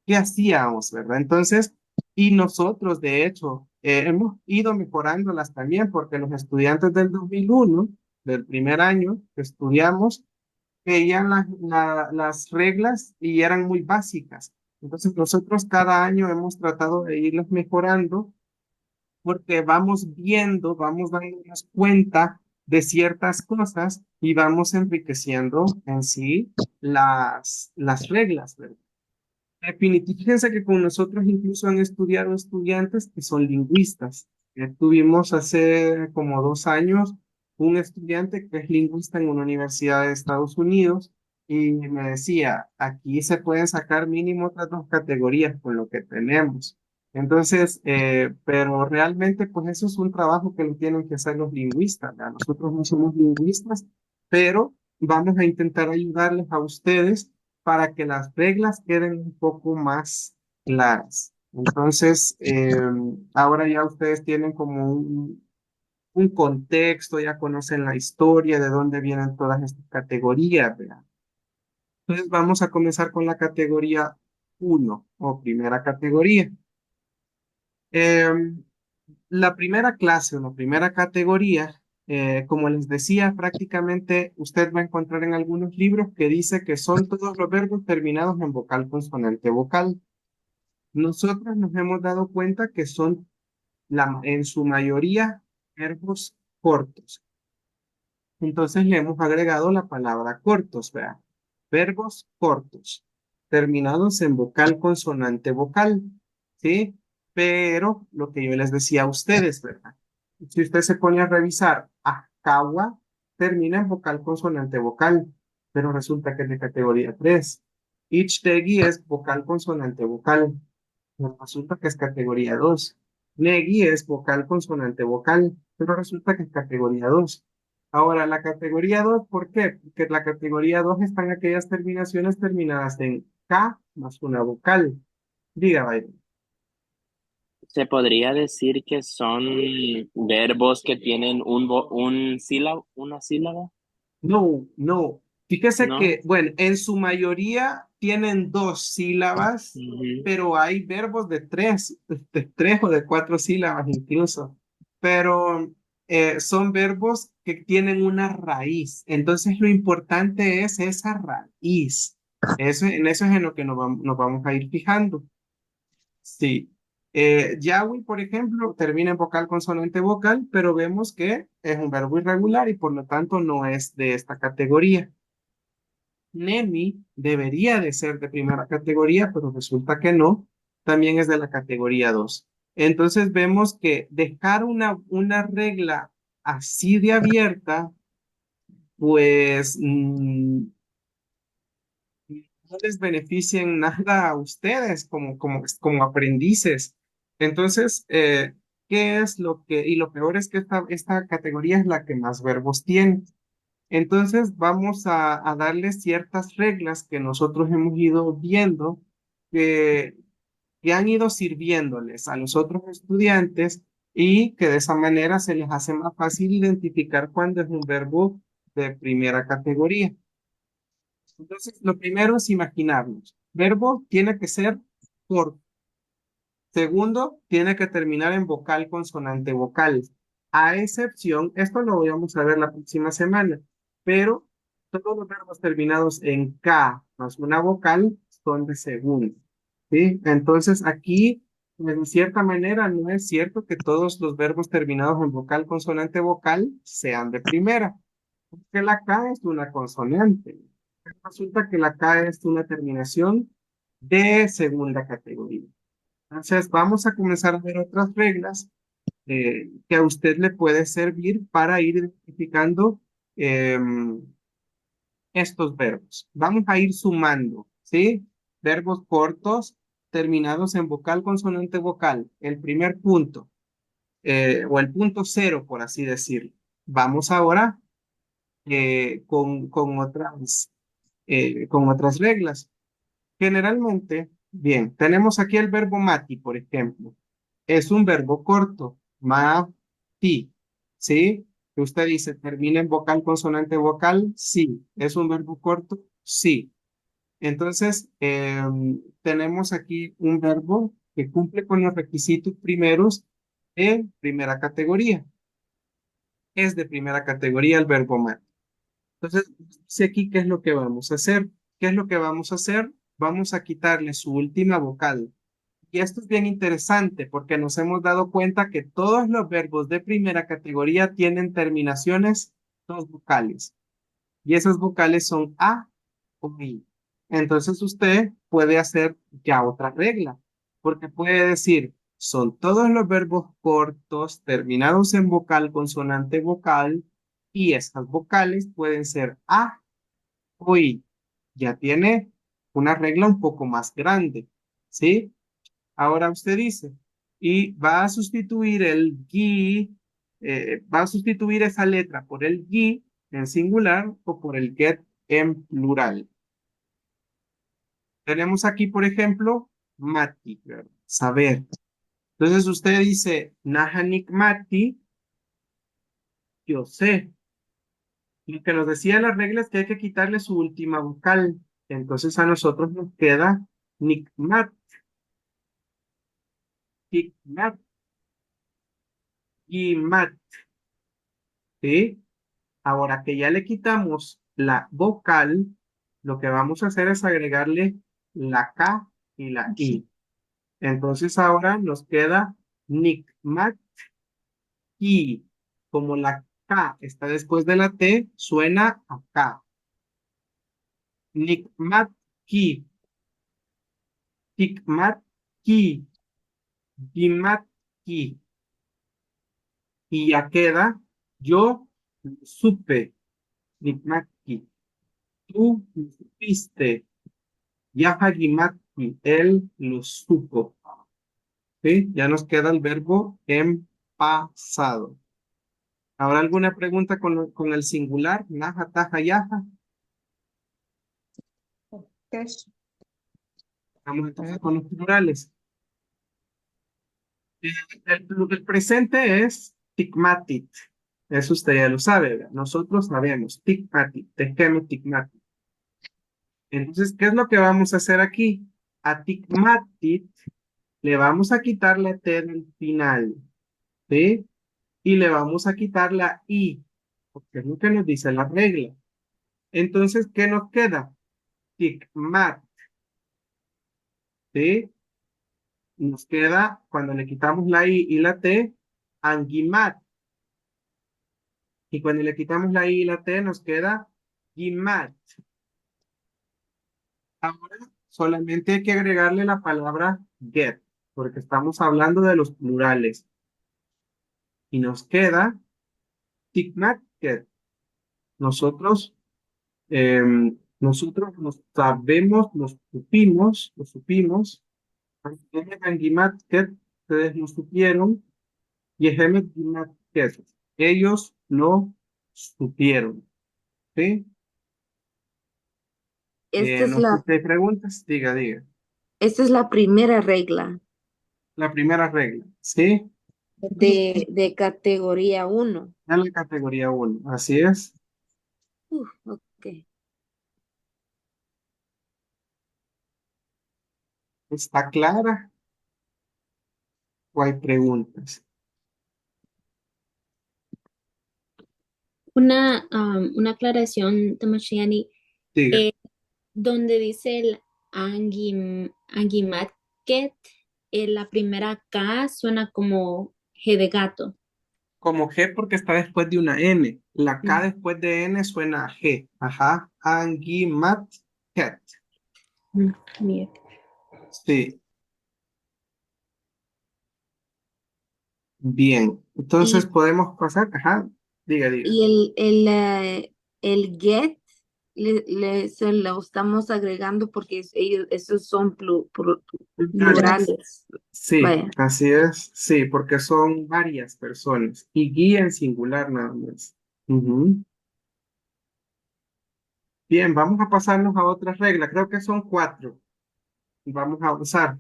qué hacíamos, verdad? Entonces, y nosotros, de hecho, hemos ido mejorándolas también, porque los estudiantes del 2001, del primer año que estudiamos, veían las reglas y eran muy básicas. Entonces, nosotros cada año hemos tratado de irlas mejorando porque vamos viendo, vamos dándonos cuenta de ciertas cosas y vamos enriqueciendo en sí las reglas, ¿verdad? Fíjense que con nosotros incluso han estudiado estudiantes que son lingüistas. Tuvimos hace como 2 años un estudiante que es lingüista en una universidad de Estados Unidos y me decía, aquí se pueden sacar mínimo otras 2 categorías con lo que tenemos. Entonces, pero realmente pues eso es un trabajo que lo tienen que hacer los lingüistas, ¿verdad? Nosotros no somos lingüistas, pero vamos a intentar ayudarles a ustedes para que las reglas queden un poco más claras. Entonces, ahora ya ustedes tienen como un contexto, ya conocen la historia, de dónde vienen todas estas categorías, ¿verdad? Entonces, vamos a comenzar con la categoría uno o primera categoría. Em, la primera clase o la primera categoría, como les decía, prácticamente usted va a encontrar en algunos libros que dice que son todos los verbos terminados en vocal, consonante, vocal. Nosotros nos hemos dado cuenta que son en su mayoría verbos cortos. Entonces le hemos agregado la palabra cortos, ¿verdad? Verbos cortos, terminados en vocal, consonante, vocal, ¿sí? Pero lo que yo les decía a ustedes, ¿verdad? Si usted se pone a revisar, Akawa termina en vocal, consonante, vocal, pero resulta que es de categoría 3. Ichtegi es vocal, consonante, vocal, pero resulta que es categoría 2. Negi es vocal, consonante, vocal, pero resulta que es categoría 2. Ahora, la categoría 2, ¿por qué? Porque la categoría 2 están aquellas terminaciones terminadas en K más una vocal. Diga, Byron. Se podría decir que son verbos que tienen un sílabo, una sílaba, No, no. Fíjese ¿no? que, bueno, en su mayoría tienen 2 sílabas, Ujú. pero hay verbos de tres o de 4 sílabas incluso. Pero son verbos que tienen una raíz. Entonces lo importante es esa raíz. En eso es en lo que nos vamos a ir fijando. Sí. Yahweh, por ejemplo, termina en vocal, consonante, vocal, pero vemos que es un verbo irregular y por lo tanto no es de esta categoría. Nemi debería de ser de primera categoría, pero resulta que no, también es de la categoría 2. Entonces vemos que dejar una regla así de abierta, pues no les beneficia en nada a ustedes como aprendices. Entonces, ¿qué es lo que, y lo peor es que esta categoría es la que más verbos tiene? Entonces vamos a darle ciertas reglas que nosotros hemos ido viendo que, que han ido sirviéndoles a los otros estudiantes y que de esa manera se les hace más fácil identificar cuándo es un verbo de primera categoría. Entonces, lo primero es imaginarnos. Verbo tiene que ser corto. Segundo, tiene que terminar en vocal, consonante, vocal. A excepción, esto lo vamos a ver la próxima semana, pero todos los verbos terminados en K más una vocal son de segundo, ¿sí? Entonces aquí, de cierta manera, no es cierto que todos los verbos terminados en vocal, consonante, vocal sean de primera, porque la K es una consonante. Resulta que la K es una terminación de segunda categoría. Entonces, vamos a comenzar a ver otras reglas que a usted le puede servir para ir identificando estos verbos. Vamos a ir sumando, ¿sí? Verbos cortos, terminados en vocal, consonante, vocal. El primer punto, o el punto cero, por así decirlo. Vamos ahora con otras reglas. Generalmente, bien, tenemos aquí el verbo mati, por ejemplo. Es un verbo corto, mati, ¿sí? Que usted dice, termina en vocal, consonante, vocal, sí. ¿Es un verbo corto? Sí. Entonces, tenemos aquí un verbo que cumple con los requisitos primeros de primera categoría. Es de primera categoría el verbo mati. Entonces, sé aquí qué es lo que vamos a hacer. ¿Qué es lo que vamos a hacer? Vamos a quitarle su última vocal. Y esto es bien interesante porque nos hemos dado cuenta que todos los verbos de primera categoría tienen terminaciones dos vocales. Y esas vocales son a o i. Entonces usted puede hacer ya otra regla, porque puede decir, son todos los verbos cortos terminados en vocal, consonante, vocal, y estas vocales pueden ser a o i. Ya tiene una regla un poco más grande, ¿sí? Ahora usted dice, y va a sustituir el gi, va a sustituir esa letra por el gi en singular o por el get en plural. Tenemos aquí, por ejemplo, mati, ¿verdad? Saber. Entonces usted dice, nahanik mati, yo sé. Lo que nos decía la regla es que hay que quitarle su última vocal. Entonces a nosotros nos queda nikmat, tikmat, gimat, ¿sí? Ahora que ya le quitamos la vocal, lo que vamos a hacer es agregarle la K y la I. Entonces ahora nos queda nikmat y como la K está después de la T, suena a K. Nikmat ki, tikmat ki, gimat ki. Y ya queda, yo supe, nikmat ki. Tú supiste, Yahagimati, él lo supo. ¿Sí? Ya nos queda el verbo en pasado. ¿Habrá alguna pregunta con el singular? Naja, taja, yaja. Es Vamos entonces con los plurales. El presente es ticmatit. Eso usted ya lo sabe, ¿verdad? Nosotros sabemos, ticmatit, tejeme ticmatit. Entonces, ¿qué es lo que vamos a hacer aquí? A ticmatit le vamos a quitar la T del final, ¿sí? Y le vamos a quitar la I, porque es lo que nos dice la regla. Entonces, ¿qué nos queda? Ticmat, ¿sí? Nos queda, cuando le quitamos la I y la T, angimat. Y cuando le quitamos la I y la T, nos queda gimat. Ahora solamente hay que agregarle la palabra get, porque estamos hablando de los plurales. Y nos queda ticmat get. Nosotros nosotros nos sabemos, lo supimos, Angimat Ket, ustedes lo supieron, y Ehemet Gimat Ket, ellos lo supieron, ¿sí? Esta es No sé la, si hay preguntas, diga. esta es la primera regla La primera regla, ¿sí? de categoría 1. En la categoría 1, así es. Ok. ¿Está clara o hay preguntas? Una aclaración, Tamashiani, Diga, donde dice el Angimatket, la primera K suena como G de gato. como G porque está después de una N. La K Mm, después de N suena a G. Ajá. Angimat Ket. bien. Sí, bien. Entonces Y, podemos pasar. Ajá. Diga. y el get se lo estamos agregando porque ellos, esos son Plurales. plurales. Sí, Vaya. así es. Sí, porque son varias personas. Y guía en singular nada más. Ujú. Bien, vamos a pasarnos a otra regla. Creo que son 4. Vamos a usar.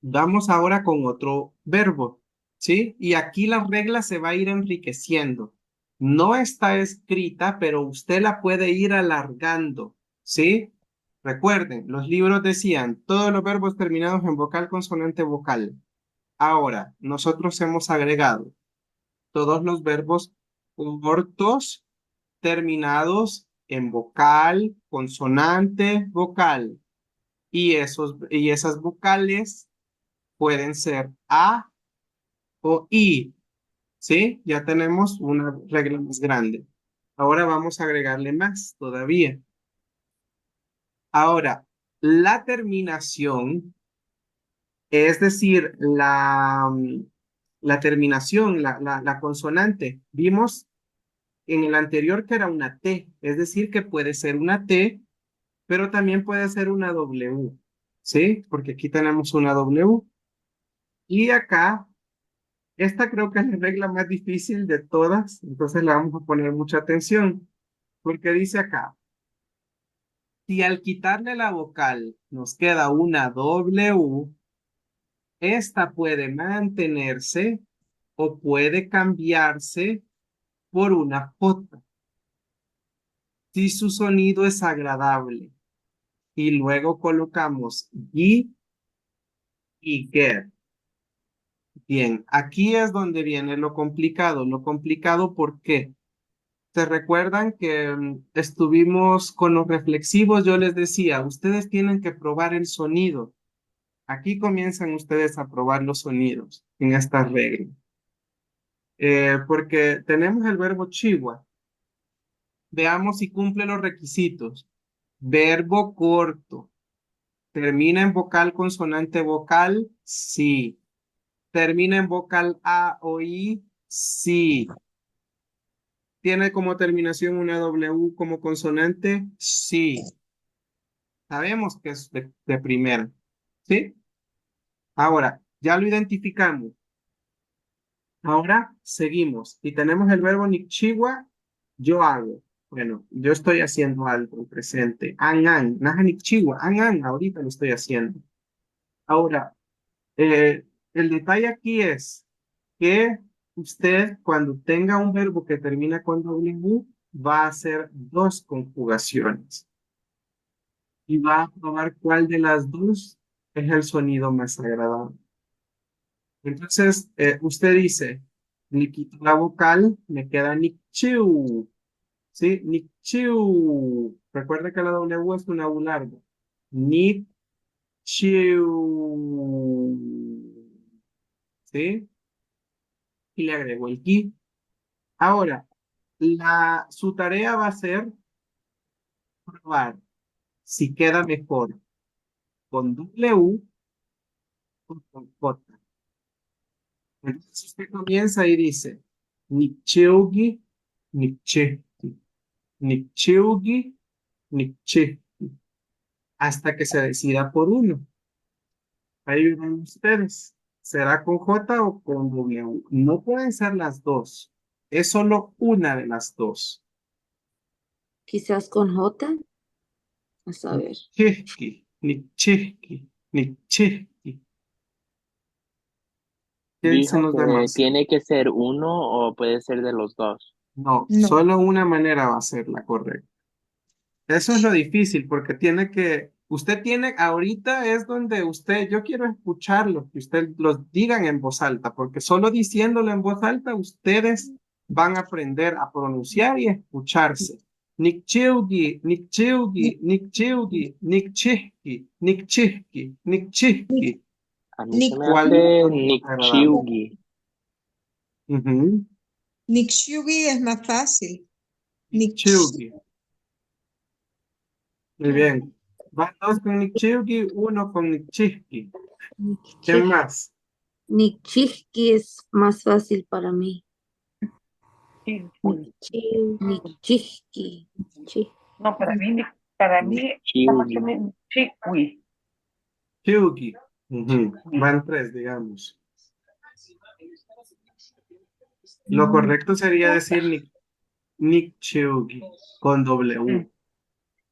Vamos ahora con otro verbo, ¿sí? Y aquí la regla se va a ir enriqueciendo. No está escrita, pero usted la puede ir alargando, ¿sí? Recuerden, los libros decían todos los verbos terminados en vocal, consonante, vocal. Ahora, nosotros hemos agregado todos los verbos cortos terminados en vocal, consonante, vocal. Y esas vocales pueden ser A o I, ¿sí? Ya tenemos una regla más grande. Ahora vamos a agregarle más todavía. Ahora, la terminación, es decir, la terminación, la consonante, vimos en el anterior que era una T, es decir, que puede ser una T, pero también puede ser una W, ¿sí? Porque aquí tenemos una W. Y acá esta creo que es la regla más difícil de todas, entonces le vamos a poner mucha atención, porque dice acá, si al quitarle la vocal nos queda una W, esta puede mantenerse o puede cambiarse por una J, si su sonido es agradable. Y luego colocamos y get. Bien, aquí es donde viene lo complicado. Lo complicado, ¿por qué? ¿Se recuerdan que estuvimos con los reflexivos? Yo les decía, ustedes tienen que probar el sonido. Aquí comienzan ustedes a probar los sonidos en esta regla. Porque tenemos el verbo chihuahua. Veamos si cumple los requisitos. Verbo corto. ¿Termina en vocal, consonante, vocal? Sí. ¿Termina en vocal A o I? Sí. ¿Tiene como terminación una W como consonante? Sí. Sabemos que es de primera, ¿sí? Ahora, ya lo identificamos. Ahora seguimos. Y tenemos el verbo nikchiwa, yo hago. Bueno, yo estoy haciendo algo en presente. An, naja nikchiwa, an, ahorita lo estoy haciendo. Ahora, el detalle aquí es que usted, cuando tenga un verbo que termina con W, va a hacer 2 conjugaciones. Y va a probar cuál de las dos es el sonido más agradable. Entonces, usted dice, le quito la vocal, me queda nikchiu, ¿sí? Nikchiu. Recuerda que la W es una U larga. Nikchiu, ¿sí? Y le agrego el ki. Ahora, su tarea va a ser probar si queda mejor con W o con J. Entonces usted comienza y dice, Nicheugi, Niche, Nicheugi, Niche, hasta que se decida por uno. Ahí ven ustedes, ¿será con J o con W? No pueden ser las dos, es solo una de las dos. Quizás con J. A saber. Nichehki, Nichehki, Nichehki. ¿Qué dicen Dijo los que demás? tiene que ser uno o puede ser de los dos. No, No. solo una manera va a ser la correcta. Eso es lo difícil, porque usted tiene, ahorita es donde yo quiero escucharlo, que usted los digan en voz alta, porque solo diciéndolo en voz alta, ustedes van a aprender a pronunciar y a escucharse. Nikchiugi, Nikchiugi, Nikchiugi, Nikchihki, Nikchihki, Nikchihki. A mí se Nik- me ¿Cuál hace es más agradable? Nikchiugi. Ujú. Nikshugi es más fácil. Nikchiugi. Muy bien. Van 2 con Nikchiugi, 1 con Nikchihki. ¿Qué más? Nichishki es más fácil para mí. Sí. Nichishki. Sí. No, para mí está más o Chiugi. menos chiqui. Chiugi. Van tres, digamos. Lo correcto sería decir Nick Chiugi con W.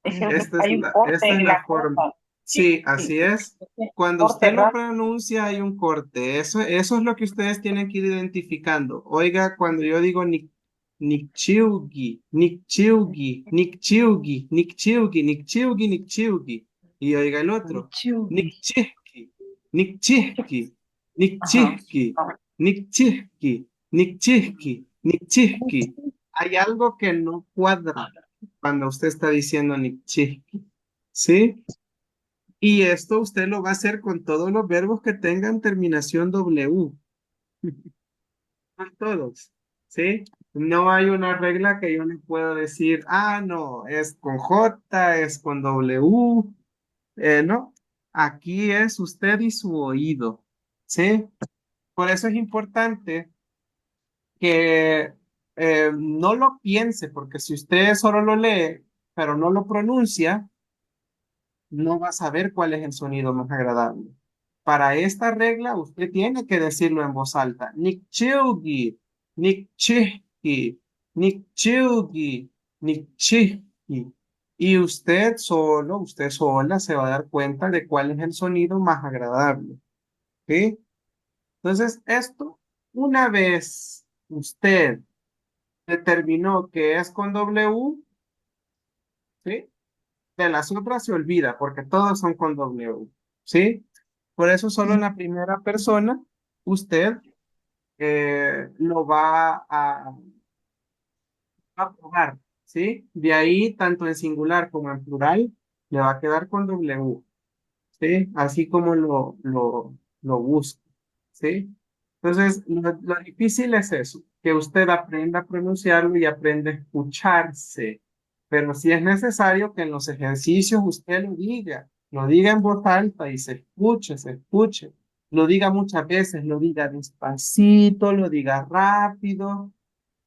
Es que hay un corte Esta es en la la forma. cosa. Sí, así es. Cuando Corte usted lo rápido. pronuncia hay un corte. Eso es lo que ustedes tienen que ir identificando. Oiga, cuando yo digo Nick Chiugi, Nick Chiugi, Nick Chiugi, Nick Chiugi, Nick Chiugi, Nick Chiugi. Y oiga el otro. Nick Chihki, Nick Chihki, Nick Ajá. Chihki, Nick Chihki, Nick Chihki, Nick Chihki. Hay algo que no cuadra cuando usted está diciendo Nick Chihki. ¿Sí? Y esto usted lo va a hacer con todos los verbos que tengan terminación W. Con todos. ¿Sí? No hay una regla que yo le pueda decir, ah, no, es con J, es con W. No. Aquí es usted y su oído. ¿Sí? Por eso es importante que no lo piense, porque si usted solo lo lee, pero no lo pronuncia, no va a saber cuál es el sonido más agradable. Para esta regla, usted tiene que decirlo en voz alta. Nikchilgi, Nikchihki, Nikchilgi, Nikchihki. Y usted sola se va a dar cuenta de cuál es el sonido más agradable. ¿Sí? Entonces, esto, una vez usted determinó que es con W, ¿sí? De las otras se olvida porque todos son con W, ¿sí? Por eso solo en la primera persona usted lo va a probar, ¿sí? De ahí, tanto en singular como en plural, le va a quedar con W, ¿sí? Así como lo busca, ¿sí? Entonces, lo difícil es eso, que usted aprenda a pronunciarlo y aprenda a escucharse. Pero si es necesario que en los ejercicios usted lo diga en voz alta y se escuche. Lo diga muchas veces, lo diga despacito, lo diga rápido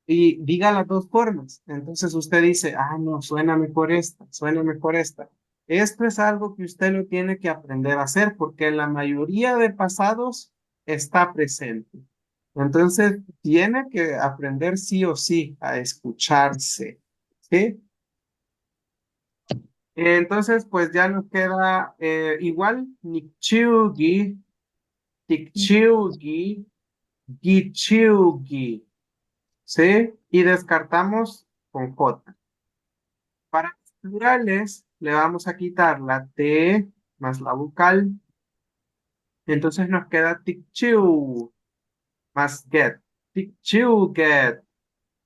y diga las dos formas. Entonces usted dice, ah, no, suena mejor esta, suena mejor esta. Esto es algo que usted lo tiene que aprender a hacer porque en la mayoría de pasados está presente. Entonces tiene que aprender sí o sí a escucharse. ¿Sí? Entonces, pues ya nos queda igual Nikchiugi, Tikchiugi, Gichiugi. ¿Sí? Y descartamos con J. Para los plurales le vamos a quitar la T más la vocal. Entonces nos queda Tikchiu más get. Tikchiu get.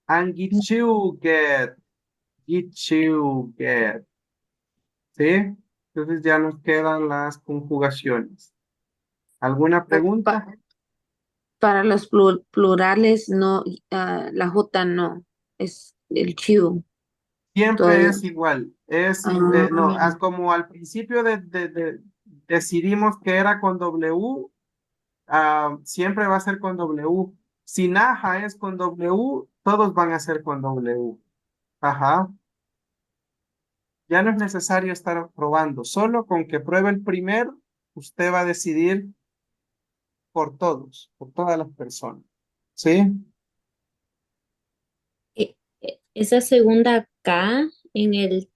And Gichiu get. Gichiu get. ¿Sí? Entonces ya nos quedan las conjugaciones. ¿Alguna pregunta? Para los plurales no, la J no, es el chiu Siempre todavía. es igual. No, Ah, como al principio decidimos que era con W, siempre va a ser con W. Si Naja es con W, todos van a ser con W. Ajá. Ya no es necesario estar probando. Solo con que pruebe el primero, usted va a decidir por todos, por todas las personas. ¿Sí? Esa segunda K en el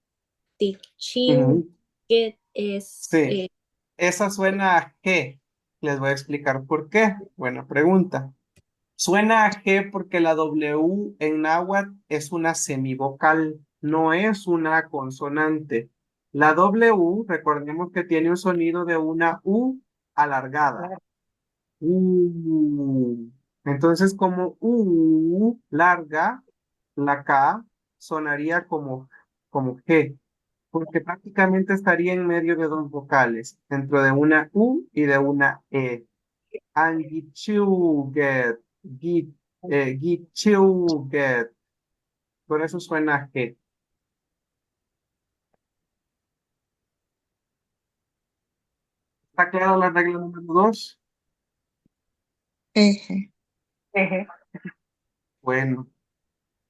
Tichiu Ujú. que es Sí. Esa suena a G. Les voy a explicar por qué. Buena pregunta. Suena a G porque la W en náhuatl es una semivocal, no es una consonante. La W, recordemos que tiene un sonido de una U alargada. Entonces, como U larga, la K sonaría como G, porque prácticamente estaría en medio de dos vocales, dentro de una U y de una E. Angichuget, Gichuget. Por eso suena a G. ¿Está clara la regla número 2? Eje. eje. Bueno,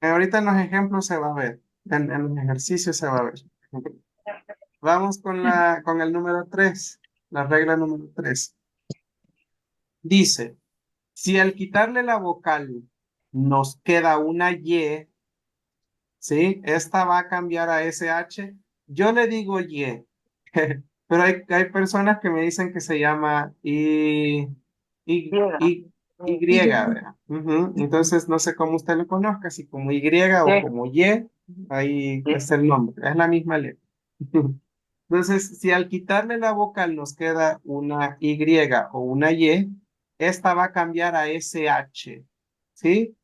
ahorita en los ejemplos se va a ver. En los ejercicios se va a ver. Vamos con el número 3, la regla número 3. Dice, si al quitarle la vocal nos queda una Y, ¿sí? Esta va a cambiar a SH. Yo le digo Y, pero hay personas que me dicen que se llama ¿verdad? Ujú. Entonces, no sé cómo usted lo conozca, si como Y o como Y, ahí es el nombre, es la misma letra. Entonces, si al quitarle la vocal nos queda una Y o una Y, esta va a cambiar a SH, ¿sí?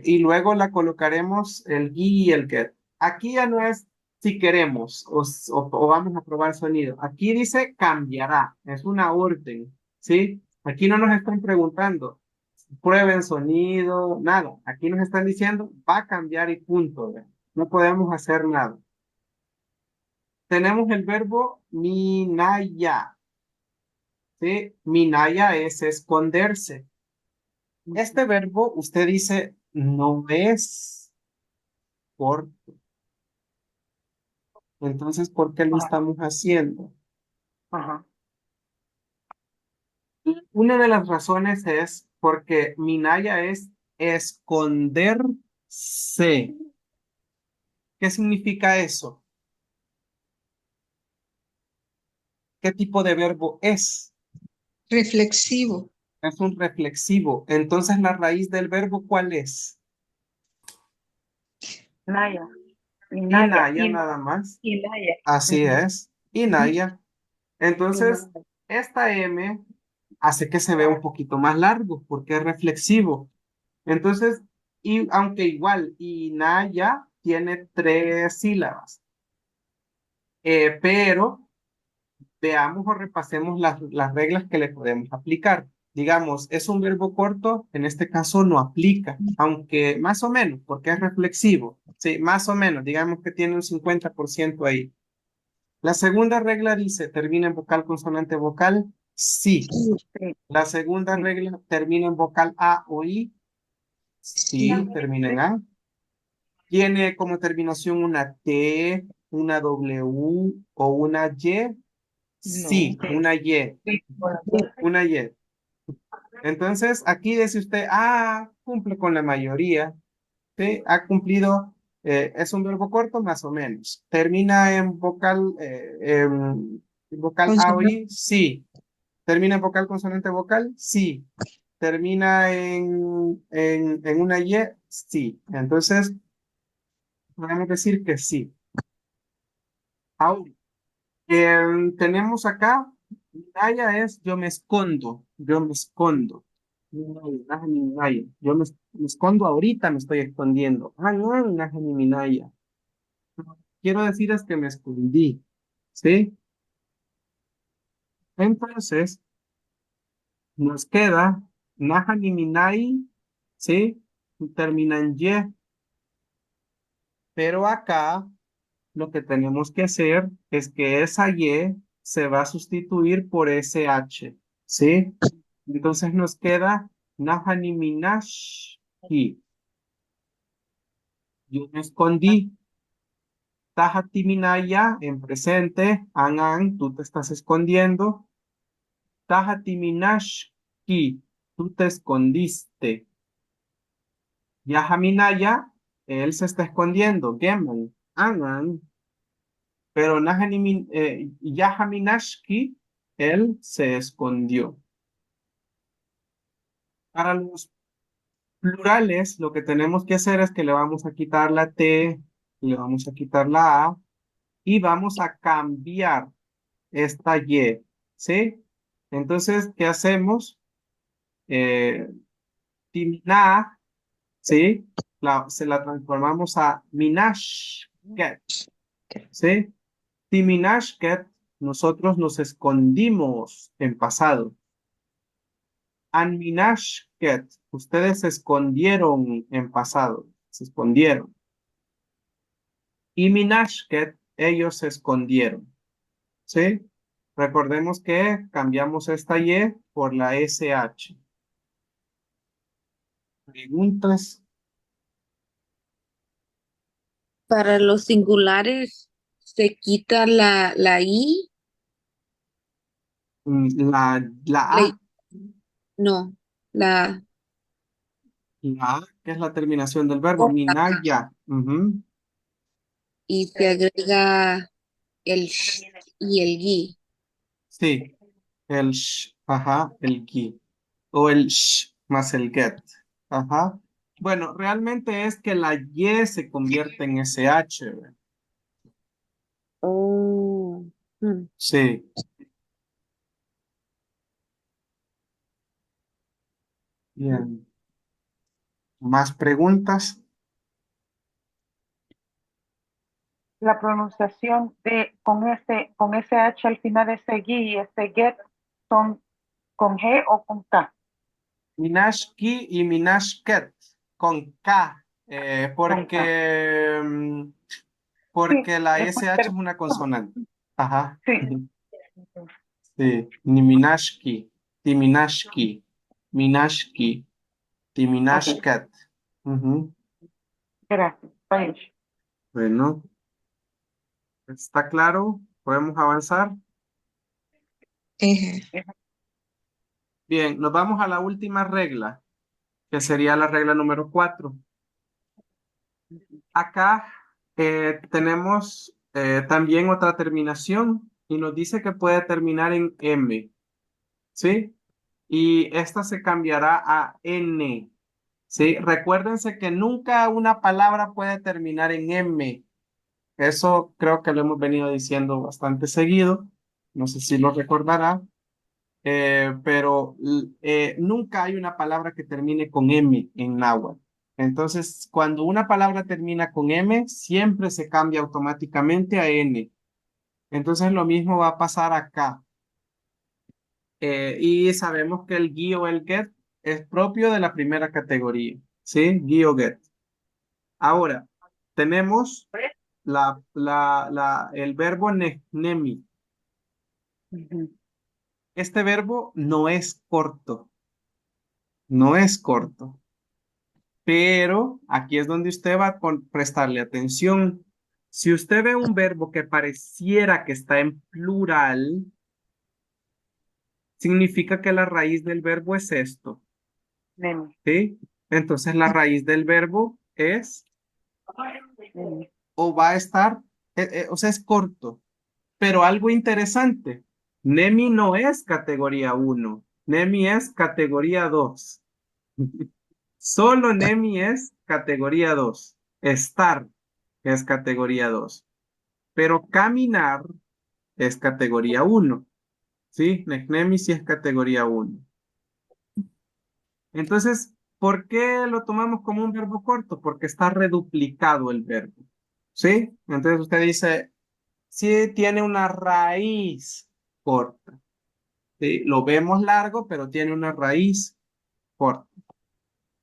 Y luego la colocaremos el y el get. Aquí ya no es si queremos o vamos a probar sonido. Aquí dice cambiará, es una orden, ¿sí? Aquí no nos están preguntando, prueben sonido, nada. Aquí nos están diciendo, va a cambiar y punto, ¿verdad? No podemos hacer nada. Tenemos el verbo minaya, ¿sí? Minaya es esconderse. Este verbo, usted dice, no es corto. Entonces, ¿por qué lo estamos haciendo? Una de las razones es porque minaya es esconderse. ¿Qué significa eso? ¿Qué tipo de verbo es? Reflexivo. Es un reflexivo. Entonces, la raíz del verbo, ¿cuál es? Naya. Inaya, nada más. Inaya. Así es. Inaya. Entonces, esta M hace que se vea un poquito más largo porque es reflexivo. Entonces, y aunque igual, Inaya tiene 3 sílabas, pero veamos o repasemos las reglas que le podemos aplicar. Digamos, es un verbo corto, en este caso no aplica, aunque más o menos, porque es reflexivo. Sí, más o menos, digamos que tiene un 50% ahí. La segunda regla dice, ¿termina en vocal, consonante, vocal? Sí. La segunda regla, ¿termina en vocal A o I? Sí, termina en A. ¿Tiene como terminación una T, una W o una Y? Sí, una Y, una Y. Entonces, aquí dice usted, cumple con la mayoría, ¿sí? Ha cumplido, es un verbo corto más o menos. ¿Termina en vocal A o I? Sí. ¿Termina en vocal, consonante, vocal? Sí. ¿Termina en una Y? Sí. Entonces, podemos decir que sí. Ahora, tenemos acá, Minaya es yo me escondo, yo me escondo. Minaya, naja ni Minaya. Me escondo ahorita, me estoy escondiendo. No, naja ni Minaya. Quiero decir es que me escondí, ¿sí? Entonces, nos queda naja ni Minai, ¿sí? Termina en Y, pero acá lo que tenemos que hacer es que esa Y se va a sustituir por SH, ¿sí? Entonces nos queda Nahani Minashki. Yo me escondí. Tahati Minaya en presente. Angan, tú te estás escondiendo. Tahati Minashki, tú te escondiste. Yahaminaya, él se está escondiendo. Geman, Angan, pero Yahaminashki, él se escondió. Para los plurales, lo que tenemos que hacer es que le vamos a quitar la T, le vamos a quitar la A y vamos a cambiar esta Y, ¿sí? Entonces, ¿qué hacemos? Timna, ¿sí? Se la transformamos a Minashket, ¿sí? Timinashket, nosotros nos escondimos en pasado. Anminashket, ustedes se escondieron en pasado, se escondieron. Y Minashket, ellos se escondieron, ¿sí? Recordemos que cambiamos esta Y por la SH. Preguntas. Para los singulares se quita la I, La la, A, no, la la A, que es la terminación del verbo, corta minaya. Ujú. y se agrega el sh y el gi. Sí, el sh, ajá, el ki. O el sh más el get. Ajá. Bueno, realmente es que la Y se convierte en SH. ¿Ve? Oh, Sí. Bien. ¿Más preguntas? La pronunciación de con ese H al final, ese gui y ese get, son con G o con K. Minashki y Minashket con K, Con K. Sí, porque la es muy SH es una perfecto. consonante. Ajá. Sí. Sí. Ni Minashki, Timinashki, Minashki, Ok, Timinashket. Ujú. gracias. Paige. Bueno, ¿está claro? ¿Podemos avanzar? Eje. Bien, nos vamos a la última regla, que sería la regla número 4. Acá tenemos también otra terminación y nos dice que puede terminar en M, ¿sí? Y esta se cambiará a N, ¿sí? Recuérdense que nunca una palabra puede terminar en M. Eso creo que lo hemos venido diciendo bastante seguido. No sé si lo recordará, pero nunca hay una palabra que termine con M en náhuatl. Entonces, cuando una palabra termina con M, siempre se cambia automáticamente a N. Entonces, lo mismo va a pasar acá. Y sabemos que el GI o el GET es propio de la primera categoría, ¿sí? GI o GET. Ahora, tenemos el verbo nemi. Ujú. Este verbo no es corto, no es corto. Pero aquí es donde usted va a prestarle atención. Si usted ve un verbo que pareciera que está en plural, significa que la raíz del verbo es esto, Nemi. ¿sí? Entonces la raíz del verbo es Nemi. o va a estar, o sea, es corto. Pero algo interesante, Nemi no es categoría 1, Nemi es categoría 2. Solo Nemi es categoría 2. Estar es categoría 2. Pero caminar es categoría 1. ¿Sí? Nemi sí es categoría 1. Entonces, ¿por qué lo tomamos como un verbo corto? Porque está reduplicado el verbo. ¿Sí? Entonces usted dice, sí tiene una raíz corta. ¿Sí? Lo vemos largo, pero tiene una raíz corta.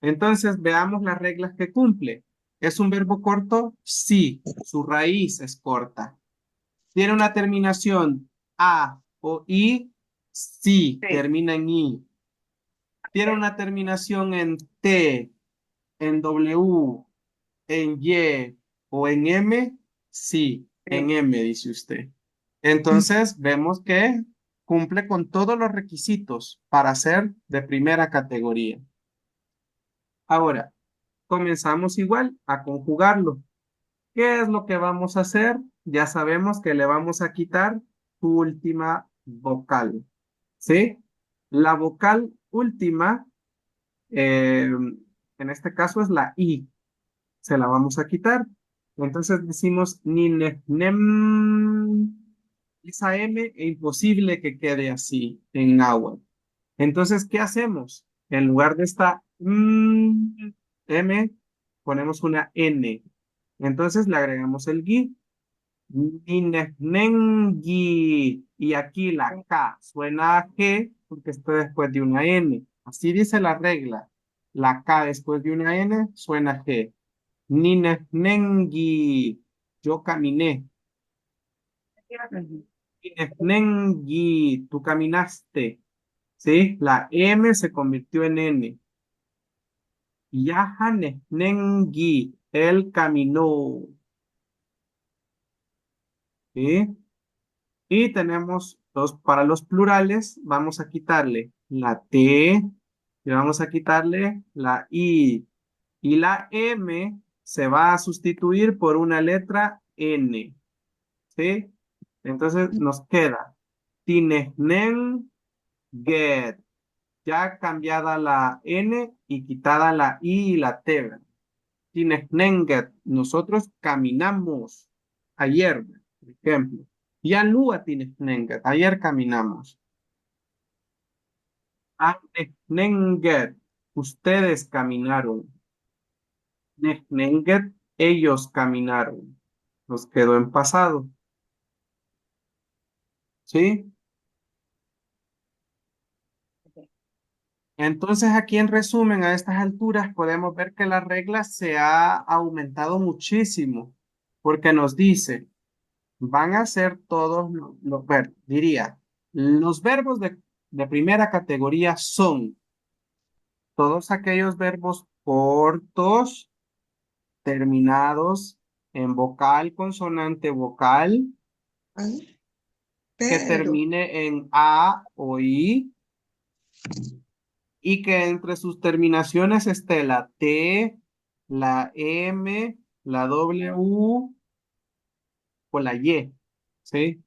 Entonces, veamos las reglas que cumple. ¿Es un verbo corto? Sí, su raíz es corta. ¿Tiene una terminación A o I? Sí, Sí. termina en I. ¿Tiene una terminación en T, en W, en Y o en M? Sí, en Sí. M, dice usted. Entonces, vemos que cumple con todos los requisitos para ser de primera categoría. Ahora, comenzamos igual a conjugarlo. ¿Qué es lo que vamos a hacer? Ya sabemos que le vamos a quitar su última vocal, ¿sí? La vocal última, en este caso es la I, se la vamos a quitar. Entonces decimos ni, ne, nem. Esa M es imposible que quede así en náhuatl. Entonces, ¿qué hacemos? En lugar de esta M, ponemos una N. Entonces le agregamos el gui. Ninengi. Y aquí la K suena a G porque está después de una N. Así dice la regla. La K después de una N suena a G. Ninengi. Yo caminé. Ujú. Ninengi. Tú caminaste. ¿Sí? La M se convirtió en N. Yahanengi. Él caminó. ¿sí? Y tenemos para los plurales, vamos a quitarle la T y vamos a quitarle la I. Y la M se va a sustituir por una letra N, ¿sí? Entonces nos queda Tinehnen Get, ya cambiada la N y quitada la I y la T. Tinehnen nosotros caminamos ayer, por ejemplo. Ya lua Tinehnen ayer caminamos. Tinehnen ustedes caminaron. Tinehnen ellos caminaron. Nos quedó en pasado, ¿sí? Entonces, aquí en resumen, a estas alturas podemos ver que la regla se ha aumentado muchísimo, porque nos dice, van a ser todos diría, los verbos de primera categoría son todos aquellos verbos cortos, terminados en vocal, consonante, vocal, Ay, que pero, termine en A o I, y que entre sus terminaciones esté la T, la M, la W o la Y, ¿sí?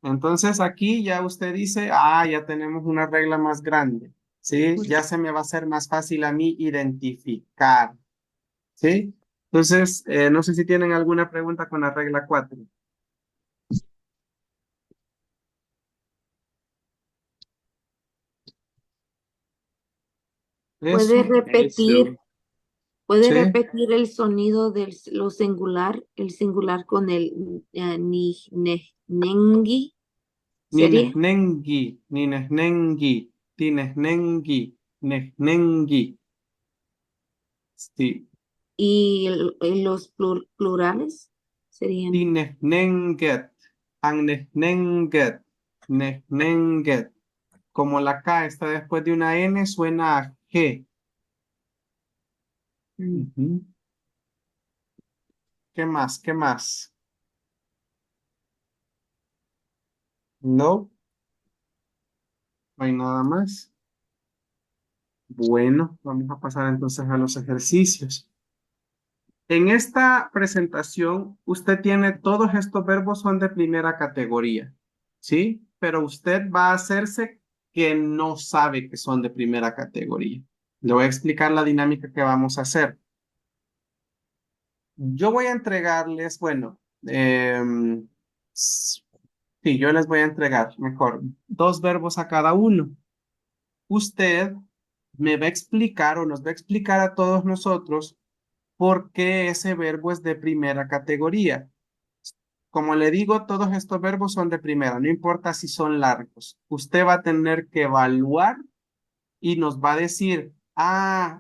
Entonces aquí ya usted dice, ya tenemos una regla más grande, ¿sí? porque Ya se me va a hacer más fácil a mí identificar, ¿sí? Entonces, no sé si tienen alguna pregunta con la regla 4. ¿Puede Eso, repetir, puede ¿sí? repetir el sonido de lo singular, el singular con el nengi? ¿Sería? Ninesnengi, ninesnengi, tinesnengi, nesnengi. Sí, Y los plurales serían tinesnenget, agnesnenget, nesnenget. Como la K está después de una N, suena a G. mm, Ujú. ¿Qué más? ¿Qué más? No, no hay nada más. Bueno, vamos a pasar entonces a los ejercicios. En esta presentación, usted tiene todos estos verbos son de primera categoría, ¿sí? Pero usted va a hacerse que no sabe que son de primera categoría. Le voy a explicar la dinámica que vamos a hacer. Yo voy a entregarles, bueno, sí, yo les voy a entregar, mejor, dos verbos a cada uno. Usted me va a explicar o nos va a explicar a todos nosotros por qué ese verbo es de primera categoría. Como le digo, todos estos verbos son de primera, no importa si son largos. Usted va a tener que evaluar y nos va a decir,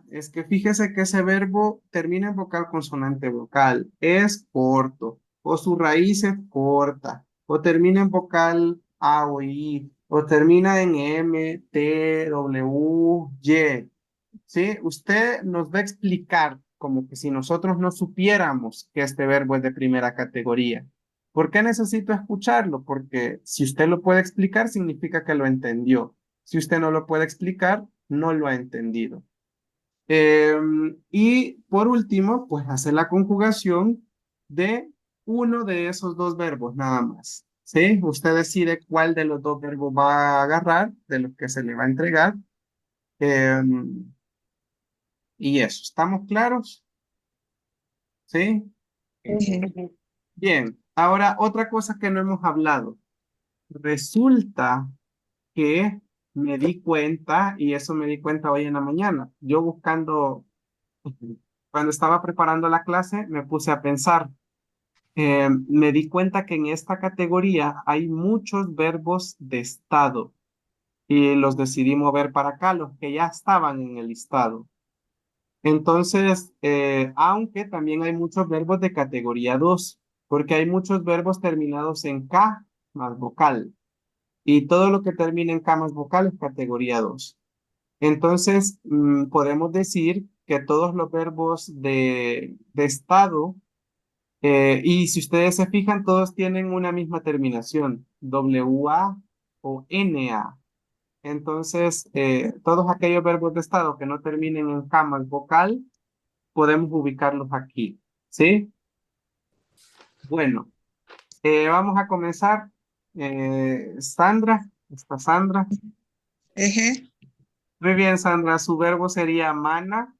es que fíjese que ese verbo termina en vocal consonante vocal, es corto, o su raíz es corta, o termina en vocal A o I, o termina en M, T, W, Y. ¿Sí? Usted nos va a explicar como que si nosotros no supiéramos que este verbo es de primera categoría. ¿Por qué necesito escucharlo? Porque si usted lo puede explicar, significa que lo entendió. Si usted no lo puede explicar, no lo ha entendido. Y por último, pues hacer la conjugación de uno de esos dos verbos, nada más. ¿Sí? Usted decide cuál de los dos verbos va a agarrar, de los que se le va a entregar. Y eso, ¿estamos claros? ¿Sí? ujú, Bien, ahora otra cosa que no hemos hablado. Resulta que me di cuenta, y eso me di cuenta hoy en la mañana, yo buscando, cuando estaba preparando la clase, me puse a pensar, me di cuenta que en esta categoría hay muchos verbos de estado y los decidí mover para acá, los que ya estaban en el listado. Entonces, aunque también hay muchos verbos de categoría 2, porque hay muchos verbos terminados en K más vocal, y todo lo que termina en K más vocal es categoría 2. Entonces, podemos decir que todos los verbos de estado Y si ustedes se fijan, todos tienen una misma terminación, WA o NA. Entonces, todos aquellos verbos de estado que no terminen en jamás vocal, podemos ubicarlos aquí. ¿Sí? Bueno, vamos a comenzar. Sandra, está Sandra. Eje, Muy bien, Sandra, su verbo sería mana.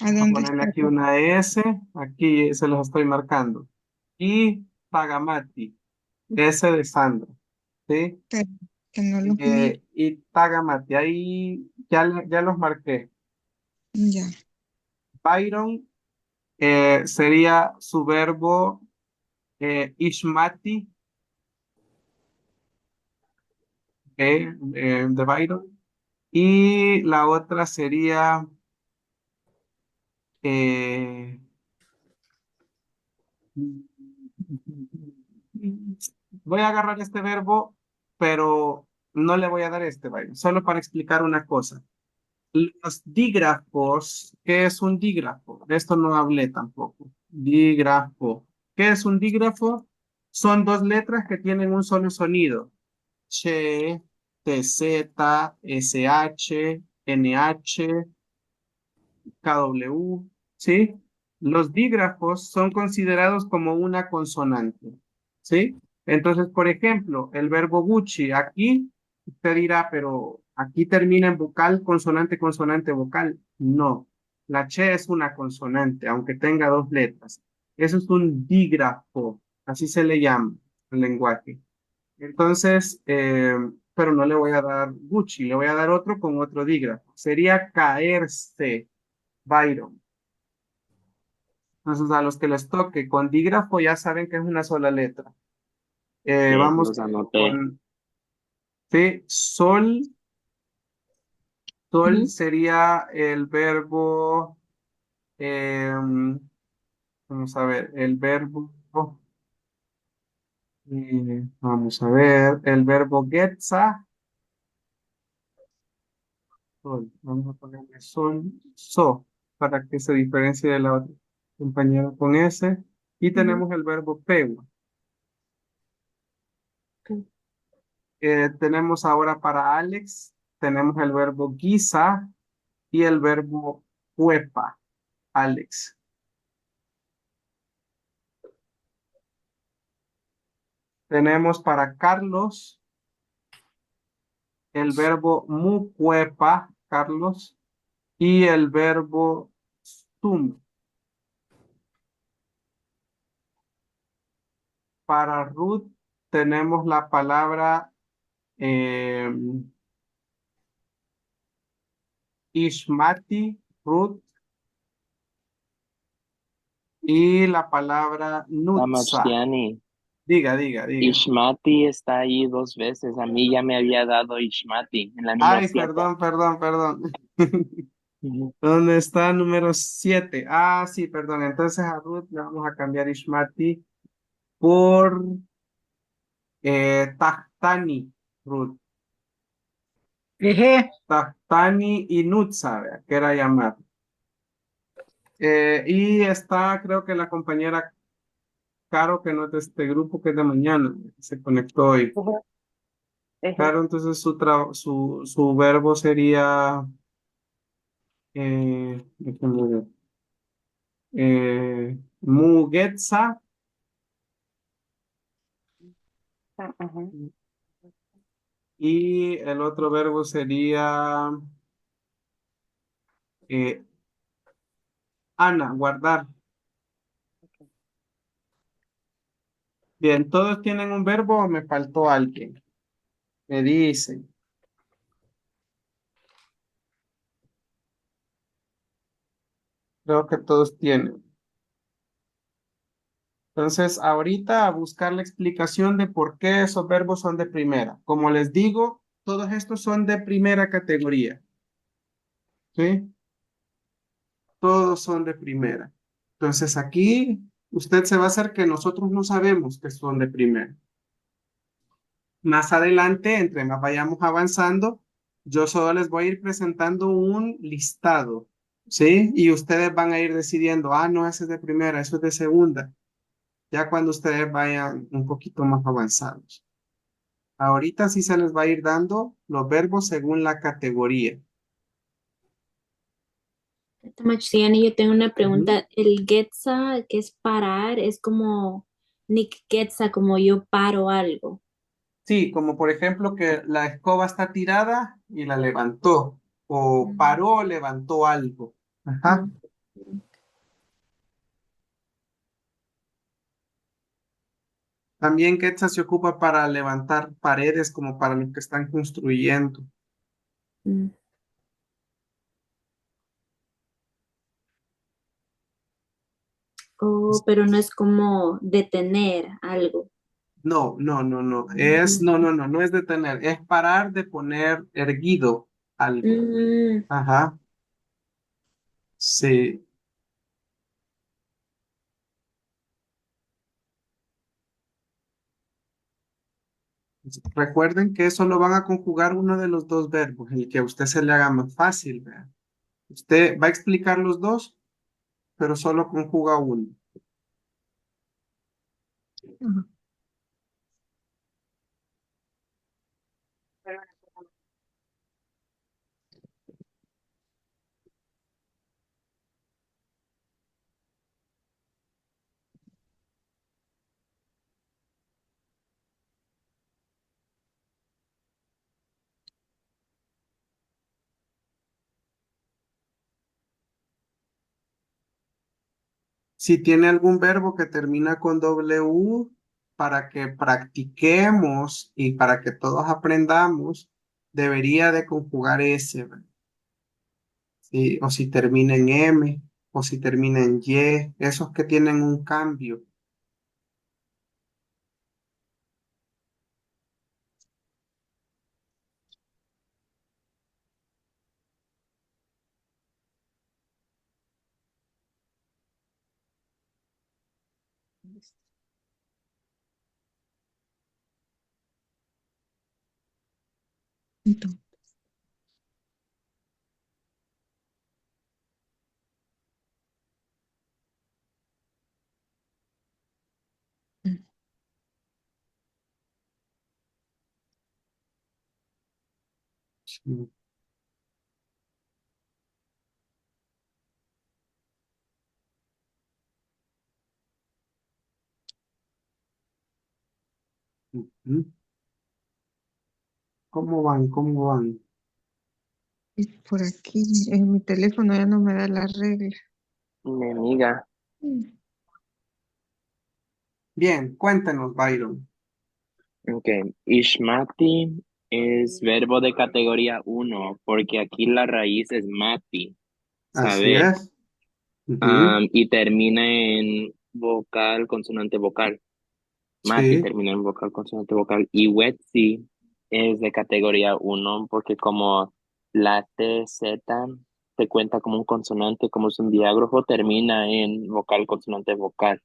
¿a Voy a dónde ponerle está? aquí una S, aquí se los estoy marcando. Y Tagamati, S de Sandra, ¿sí? Espera, que no los miro. Y Tagamati, ahí ya los marqué. Ya. Byron sería su verbo Ishmati, de Byron. Y la otra sería, eh, voy a agarrar este verbo, pero no le voy a dar este, Byron, solo para explicar una cosa. Los dígrafos, ¿qué es un dígrafo? De esto no hablé tampoco. Dígrafo. ¿Qué es un dígrafo? Son dos letras que tienen un solo sonido. Che, TZ, SH, NH, KW, ¿sí? Los dígrafos son considerados como una consonante, ¿sí? Entonces, por ejemplo, el verbo Gucci, aquí usted dirá, pero aquí termina en vocal, consonante, consonante, vocal. No, la che es una consonante, aunque tenga dos letras. Eso es un dígrafo, así se le llama el lenguaje. Entonces, pero no le voy a dar Gucci, le voy a dar otro con otro dígrafo. Sería caerse. Byron. Entonces, a los que les toque con dígrafo ya saben que es una sola letra. Sí, Vamos los anoté. con T, sol. Sol Ujú. sería el verbo, vamos a ver, el verbo, vamos a ver, el verbo getza, sol. Vamos a ponerle sol, so, para que se diferencie de la otra compañera con ese. Y Ujú. tenemos el verbo pegua. Ok. Tenemos ahora para Alex, tenemos el verbo guisa y el verbo huepa, Alex. Tenemos para Carlos el verbo mucuepa, Carlos, y el verbo sum. Para Ruth tenemos la palabra eh, ishmati, Ruth, y la palabra nutza. Tamashtiani, Diga. Ishmati está ahí dos veces. A mí ya me había dado Ishmati en la número Ay, 7. perdón. ¿Dónde está el número 7? Ah, sí, perdón. Entonces a Ruth le vamos a cambiar Ishmati por Tahtani, Ruth. Eje, Tahtani y Nutza, vea, que era llamar. Y está, creo que la compañera Caro, que no es de este grupo, que es de mañana, que se conectó hoy. Ujú. Eje. Claro, entonces su verbo sería, déjenme ver, mugetza. Ujú. Y el otro verbo sería eh, Ana, guardar. Bien, ¿todos tienen un verbo o me faltó alguien? Me dicen. Creo que todos tienen. Entonces, ahorita a buscar la explicación de por qué esos verbos son de primera. Como les digo, todos estos son de primera categoría. ¿Sí? Todos son de primera. Entonces, aquí usted se va a hacer que nosotros no sabemos que son de primera. Más adelante, entre más vayamos avanzando, yo solo les voy a ir presentando un listado ¿sí? Y ustedes van a ir decidiendo, ah, no, ese es de primera, eso es de segunda, ya cuando ustedes vayan un poquito más avanzados. Ahorita sí se les va a ir dando los verbos según la categoría. Machiani, yo tengo una Ujú. pregunta. El getza, que es parar, es como Nick getza, como yo paro algo. Sí, como por ejemplo que la escoba está tirada y la levantó, o Mm, paró, levantó algo. Ajá. mm. También Quetzal se ocupa para levantar paredes como para los que están construyendo. Mm. Oh, pero no es como detener algo. No, no, no, no. Mm, No es detener, es parar de poner erguido algo. mm, Ajá. Sí. Recuerden que solo van a conjugar uno de los dos verbos, el que a usted se le haga más fácil, vea. Usted va a explicar los dos, pero solo conjuga uno. Ujú. Si tiene algún verbo que termina con W, para que practiquemos y para que todos aprendamos, debería de conjugar ese, ¿verdad? Sí, o si termina en M, o si termina en Y, esos que tienen un cambio. Entonces, mm, Sí. Ujú. ¿Cómo van? ¿Cómo van? y por aquí en mi teléfono ya no me da la regla. Mi amiga. Mm. Bien, cuéntenos, Byron. Ok. Ishmati es verbo de categoría uno porque aquí la raíz es mati, Así saber. es. Ujú. Y termina en vocal, consonante vocal. Mati Sí, termina en vocal, consonante vocal. Y Wetsi es de categoría uno porque como la T, Z se cuenta como un consonante, como es un diágrafo, termina en vocal, consonante vocal.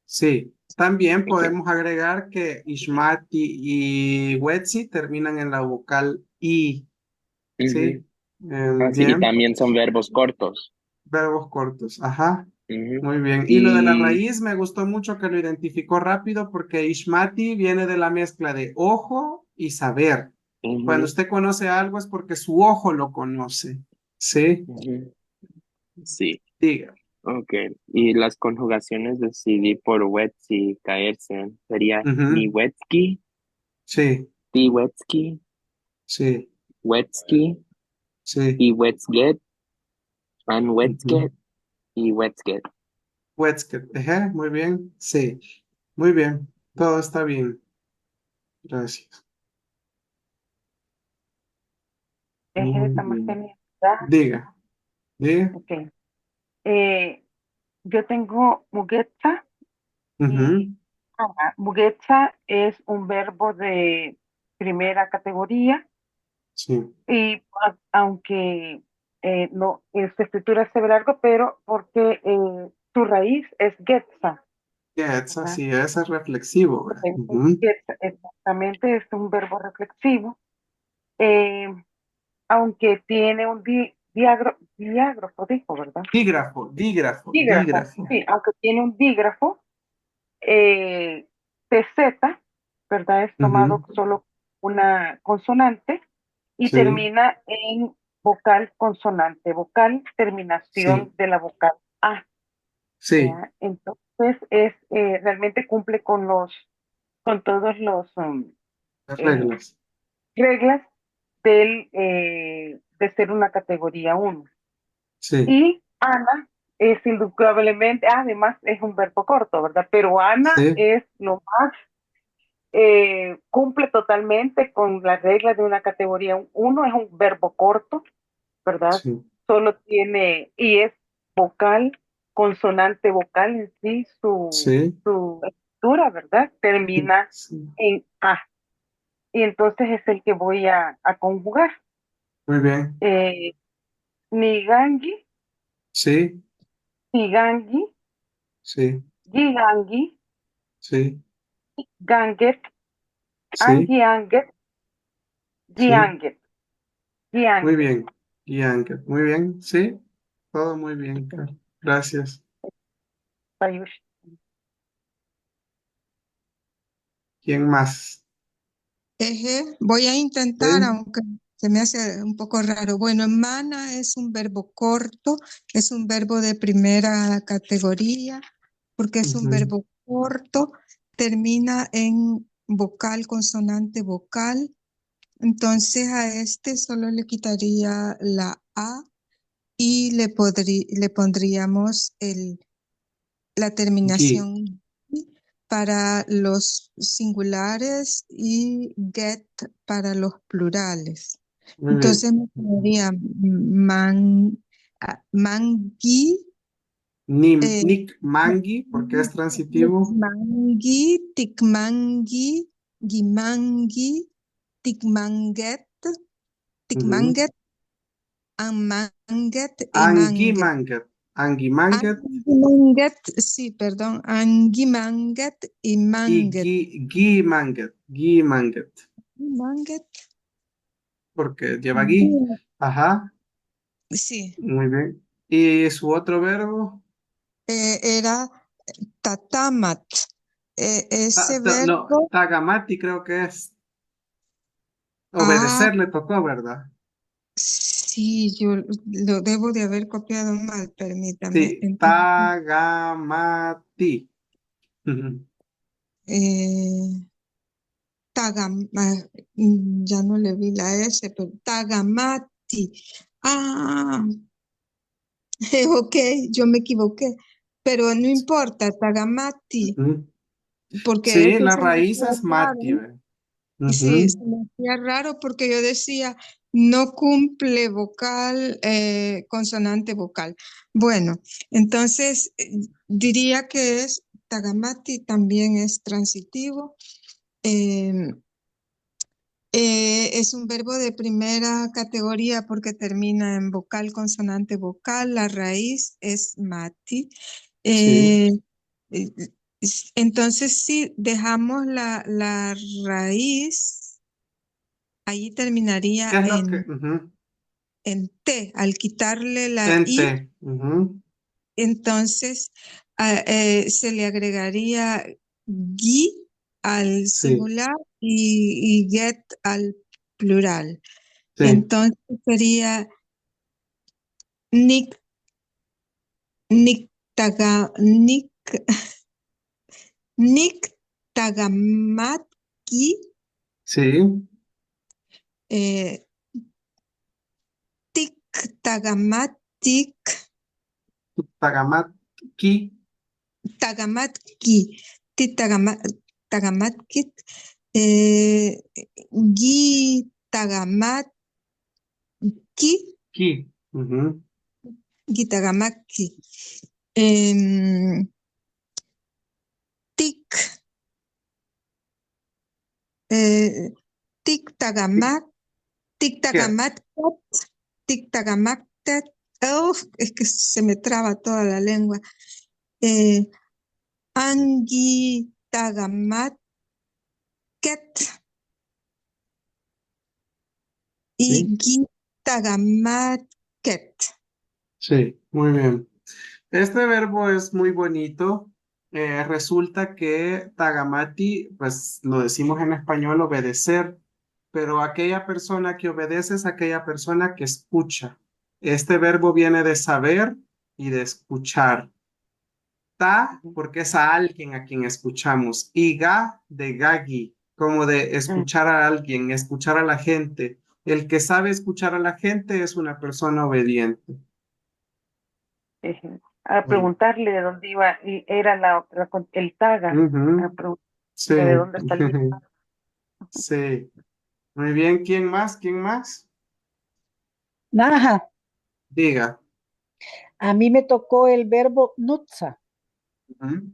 sí. También Ok. podemos agregar que Ishmati y Wetsi terminan en la vocal I. Ujú. Sí. Así, y Bien. también son verbos cortos. Verbos cortos. Ajá. Ujú. Muy bien. Y lo de la Y raíz me gustó mucho que lo identificó rápido porque Ishmati viene de la mezcla de ojo y saber. Cuando ujú, usted conoce algo es porque su ojo lo conoce. Sí. ujú. Sí, Diga. ok. Y las conjugaciones de CD por Wetsi, caerse, sería mi Ujú. Wetski, Sí, ti Wetski, sí, Wetski, sí. y Wetsget, and Ujú. Wetsget, y Wetsget. Wetsket. Ejé, muy bien. Sí. Muy bien. Todo está bien. Gracias. Muy Esta bien. maternidad. Diga. Diga. Ok. Eh, yo tengo muguetza y Ujú. muguetza es un verbo de primera categoría Sí. y aunque no, su escritura es largo, pero porque su raíz es getza, Gets, ¿verdad? así es reflexivo, ¿verdad? Entonces, Ujú. getza exactamente es un verbo reflexivo, eh, aunque tiene un diágrafo, dijo, ¿verdad? Dígrafo, dígrafo, Dígrafo, dígrafo. sí, aunque tiene un dígrafo, TZ, ¿verdad? Es tomado Ujú, solo una consonante y sí, termina en vocal consonante, vocal terminación sí, de la vocal A. sí, ¿Ya? Entonces realmente cumple con todos los las eh, reglas. reglas de ser una categoría 1. Sí, Y Ana es indudablemente, además es un verbo corto, ¿verdad? Pero Ana sí, es lo más, cumple totalmente con las reglas de una categoría 1, es un verbo corto, ¿verdad? sí, Solo tiene, y es vocal, consonante vocal en sí, sí, su escritura, ¿verdad? sí, Termina sí. en A. Y entonces es el que voy a conjugar. Muy bien. Eh, Nigangi, Sí, Nigangi, sí, Gigangi, sí, Ganget, sí, Angianget, sí. Gianget, Muy Gianget. bien. Bianca, muy bien. Sí, todo muy bien, Carlos. Gracias. Payush. ¿Quién más? Voy a intentar, Sí. aunque se me hace un poco raro. Bueno, mana es un verbo corto, es un verbo de primera categoría, porque es un Ujú. verbo corto, termina en vocal, consonante, vocal. Entonces a este solo le quitaría la A y le pondríamos la Gui. terminación para los singulares y get para los plurales. Muy bien. Entonces me Ujú. quedaría mangui, Nick Mangi, porque es transitivo. mangui, tikmangi, gimangi, tikmanget, Ujú. tikmanget, amanget y manget. Anguimanget. Anguimanget Angimanget, sí, perdón, angimanget y y manget. Guimanget. Guimanget. Manget, Porque lleva gui. Ajá. sí, Muy bien. ¿Y su otro verbo? era tatamat. Ese No, verbo, Tagamati creo que es. ah, Obedecer le tocó, ¿verdad? sí, yo lo debo de haber copiado mal, permítame. Sí, Entonces, Tagamati. Ujú. eh, ya no le vi la S, pero tagamati. Ah, ok, yo me equivoqué, pero no importa, tagamati, Ujú. porque Sí, eso la se me raíz hacía es mati, raro. ¿ve? Sí, Ujú. se me hacía raro porque yo decía, no cumple vocal, consonante vocal. Bueno, entonces diría que es tagamati, también es transitivo. eh, es un verbo de primera categoría porque termina en vocal, consonante, vocal. La raíz es mati. Sí. Eh, eh, entonces, si dejamos la raíz, allí terminaría ¿Qué es lo que? Ujú. en T. Al quitarle la I, Ente. Ujú. entonces se le agregaría gui al Sí, singular y get al plural. sí. Entonces sería Nick, Nick, Nick, Nick Tagamatki, Sí. eh, Tik Tagamatik, Tagamaki. Tagamatki, Tik Tagamatkit, eh, Gi Tagamatki, Ki. Ujú. Gi Tagamatki, em, Tik, eh, Tik Tagamat, Tik ¿Qué? Tagamatkat, Tik Tagamatkat. Oh, es que se me traba toda la lengua. Eh, Angi Tagamatket y Sí. Gi Tagamat Ket. Sí, muy bien. Este verbo es muy bonito. Resulta que tagamati, pues lo decimos en español, obedecer, pero aquella persona que obedece es aquella persona que escucha. Este verbo viene de saber y de escuchar. Ta, porque es a alguien a quien escuchamos. Y ga, de gagi, como de escuchar a alguien, escuchar a la gente. El que sabe escuchar a la gente es una persona obediente. A Ujú. preguntarle de dónde iba, y era el taga, a preguntarle Sí, de dónde salía. sí. Muy bien, ¿quién más? ¿Quién más? Naja, Diga. a mí me tocó el verbo nutza. Ujú.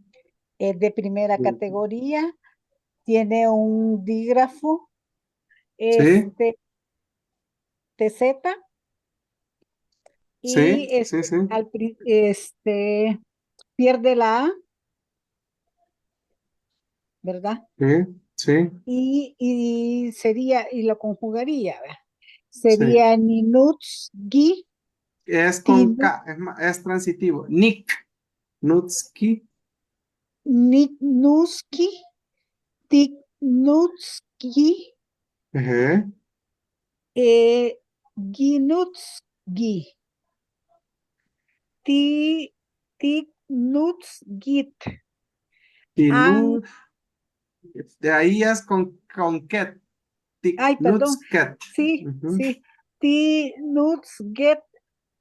Es de primera categoría, tiene un dígrafo, Sí, este, TZ, y sí, sí, sí, pierde la A, ¿verdad? sí, sí, Y sería, y lo conjugaría, ¿verdad? sí. Sería ninutsgi, Es con tinu, K, es transitivo. Nick, Nutski. nitnuski, tiknutski, Ujú. ginutski, ti, tiknutsgit, Y an, de ahí es con ket, tik, ay, perdón, nutsket. sí, Ujú. sí, tinutsget,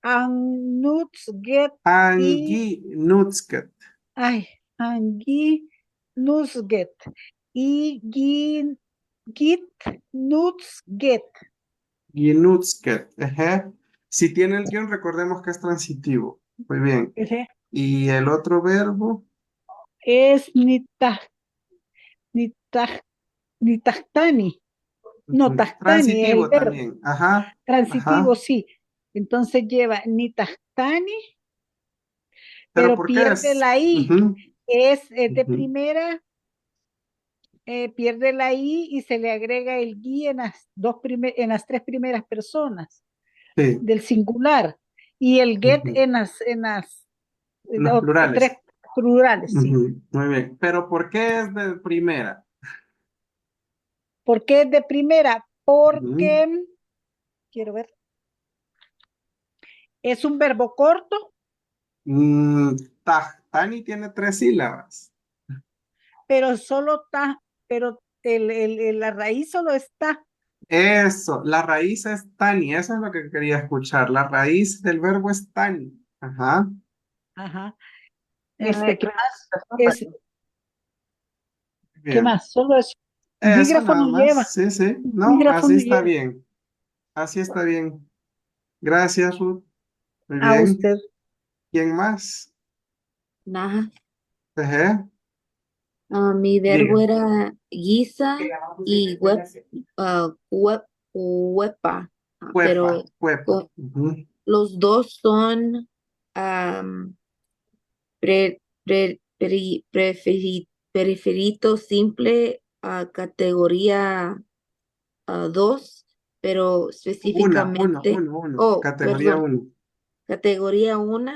annutsget, y, Angi, nutsket. ay, angi, nusget, y git, nutsget. Ginutsket. Ejé. Si tiene el guión, recordemos que es transitivo. Muy bien. Ese Y el otro verbo, es nitah, nitahtani. No, tahtani es el transitivo verbo. también. Ajá, Transitivo, ajá. sí. Entonces lleva nitahtani, ¿Pero pero por qué pierde es? la I. Ujú, Es de ujú. primera, pierde la I y se le agrega el gui en las tres primeras personas Sí, del singular. Y el get ujú. en Los tres plurales. plurales, sí. Ujú, muy bien. ¿Pero por qué es de primera? ¿Por qué es de primera? Ujú. Porque, quiero ver, es un verbo corto, Mm, Tahtani tiene 3 sílabas. pero solo está, pero la raíz solo está. Eso, la raíz es tani, eso es lo que quería escuchar. La raíz del verbo es tani. Ajá, Ajá. Tiene ¿Qué más? representación, Es, ¿Qué bien. más? Solo es Eso dígrafo nada no lleva, más. Sí, sí. No, dígrafo así no está lleva. bien. Así está bien. Gracias, Ruth. Muy A bien. usted. ¿Quién más? Naja. Ajá. Mi verbo Diga. era guisa y huepa, Cuepa, pero cuepa. Ujú. los dos son am, preferido simple a categoría 2, pero específicamente, Categoría perdón, uno. categoría 1,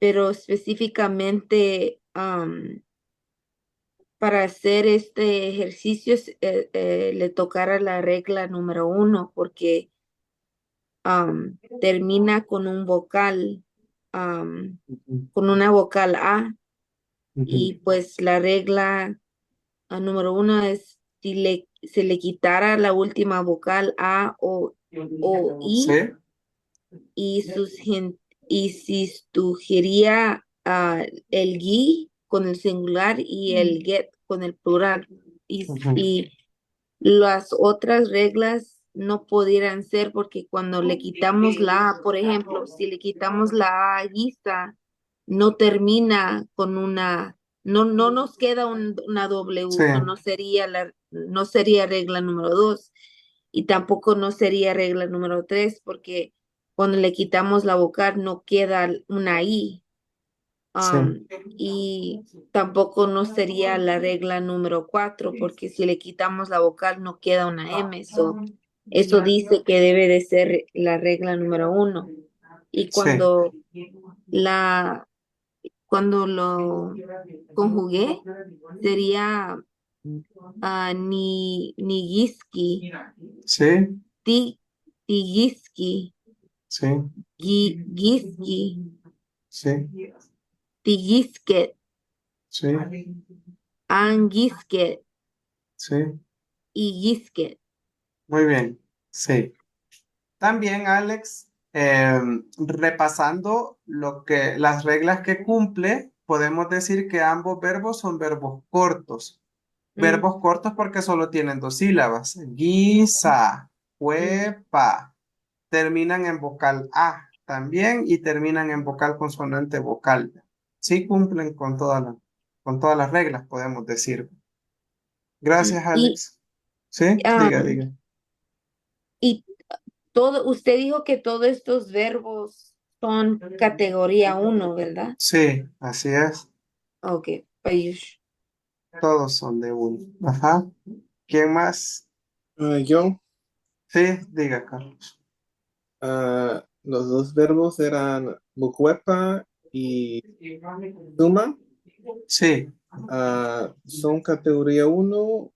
pero específicamente para hacer este ejercicio le tocará la regla número 1 porque termina con un vocal, Ujú, con una vocal A, ujú. y pues la regla número 1 es si se le quitara la última vocal A o Sí. I y, y si sugería el GI con el singular y el get con el plural. Ujú. Y las otras reglas no pudieran ser porque cuando le quitamos la A, por ejemplo, si le quitamos la A guisa, no termina con una, no nos queda una Sí. W, no sería regla número 2 y tampoco no sería regla número 3 porque cuando le quitamos la vocal no queda una I. Sí. Y tampoco no sería la regla número 4 porque si le quitamos la vocal no queda una M. Eso dice que debe de ser la regla número 1. Y Sí, la, cuando lo conjugué, sería nigiski, sí, tigiski, sí, giski, sí, tigisket, sí, angisket sí. y gisket. Muy bien. Sí. También, Alex, repasando las reglas que cumple, podemos decir que ambos verbos son verbos cortos. Mm, Verbos cortos porque solo tienen dos sílabas. Guisa, mm. huepa. Terminan en vocal A también y terminan en vocal consonante vocal. Sí cumplen con todas las reglas, podemos decir. Gracias, Y, Alex. Sí, diga, am, diga. y usted dijo que todos estos verbos son categoría uno, ¿verdad? Sí, así es. Ok, Payush. Todos son de uno. Ajá. ¿Quién más? Yo, Sí, diga, Carlos. los dos verbos eran mukwepa y suma. Sí, Son categoría uno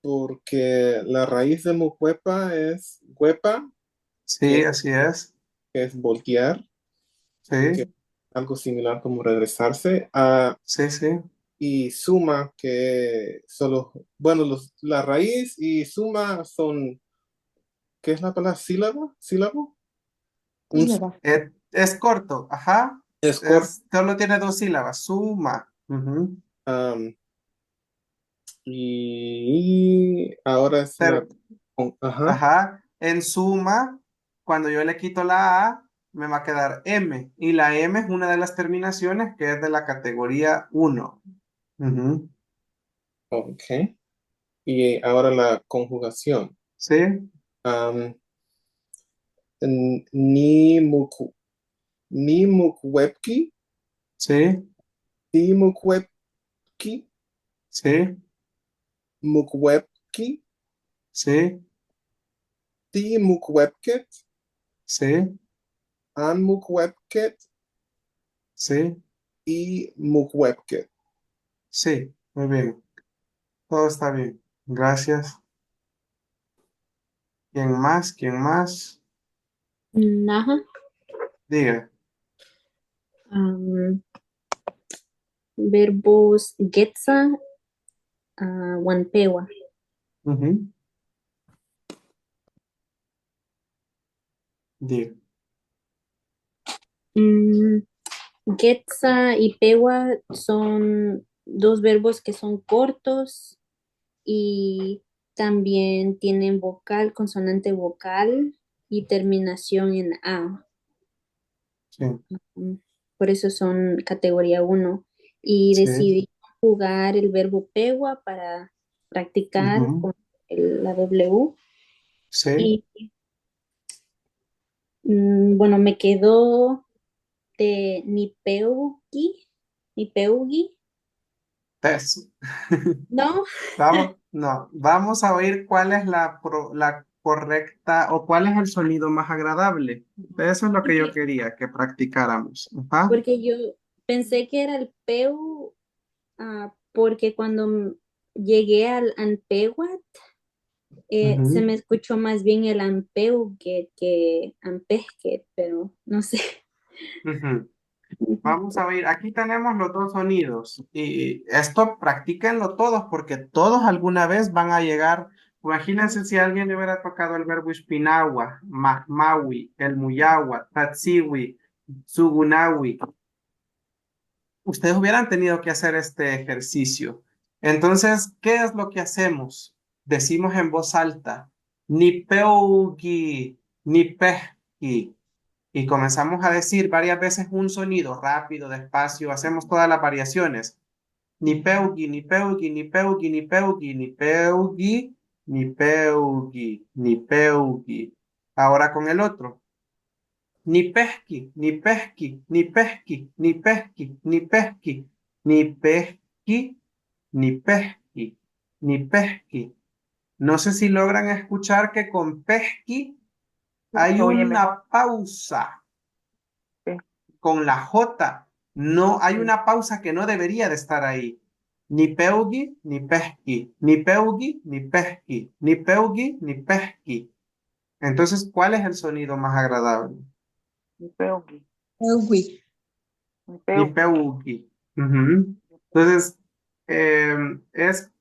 porque la raíz de mukwepa es huepa, sí, que así es. que es voltear, que es Sí, algo similar como regresarse. sí, sí. Y suma, que solo, bueno, la raíz y suma son, ¿qué es la palabra? ¿Sílabo? ¿Sílabo? Un, Sílaba. Es corto, ajá. es corto. Solo tiene dos sílabas. Suma. Ujú. am, y ahora es la, Ter- ajá, Ajá. En suma, cuando yo le quito la A, me va a quedar M. Y la M es una de las terminaciones que es de la categoría uno. Ujú. ok. Y ahora la conjugación. Sí, Am, ni muku, ni mukwepki, sí, ti mukwepki, sí, mukwepki, sí, ti mukwepket, sí, an mukwepket sí, y mukwepket. sí. Muy bien. Todo está bien. Gracias. ¿Quién más? ¿Quién más? Ajá. Diga. Am, verbos getza, wanpewa. Ujú. Diga. Mm, Getza y pewa son dos verbos que son cortos y también tienen vocal, consonante vocal y terminación en A. Sí, Mm, Por eso son categoría uno. Y sí. decidí jugar el verbo pewa para practicar Ujú. con la W. Sí. Y bueno, me quedó de Nipeugi, Eso. ¿no? Vamos, no, vamos a oír cuál es la correcta o cuál es el sonido más agradable. Eso es lo que yo Porque, quería que practicáramos. Ajá. porque yo pensé que era el peu, porque cuando llegué al Ampehuat, se Ujú, me escuchó más bien el Ampeuget que Ampesket, pero no sé. ujú. Vamos a ver, aquí tenemos los dos sonidos y esto practíquenlo todos porque todos alguna vez van a llegar. Imagínense si alguien le hubiera tocado el verbo Ispinagua, Mahmawi, el Muyagua, Tatsiwi, Sugunawi. Ustedes hubieran tenido que hacer este ejercicio. Entonces, ¿qué es lo que hacemos? Decimos en voz alta, ni peugi, ni pesqui. Y comenzamos a decir varias veces un sonido rápido, despacio, hacemos todas las variaciones. Ni peugi, ni peugi, ni peugi, ni peugi, ni peugi, ni peugi, ni peugi. Ahora con el otro. Ni pesqui, ni pesqui, ni pesqui, ni pesqui, ni pesqui, ni pesqui, ni pesqui, ni pesqui. No sé si logran escuchar que con pesqui Sí, hay se oye una mejor. pausa. con la J. No, hay una pausa que no debería de estar ahí. Ni peugi, ni pesqui, ni peugi, ni pesqui, ni peugi, ni pesqui. Entonces, ¿cuál es el sonido más agradable? Ni peugi, Ewi. ni Ni peugi. peugi. Ujú. Entonces, es,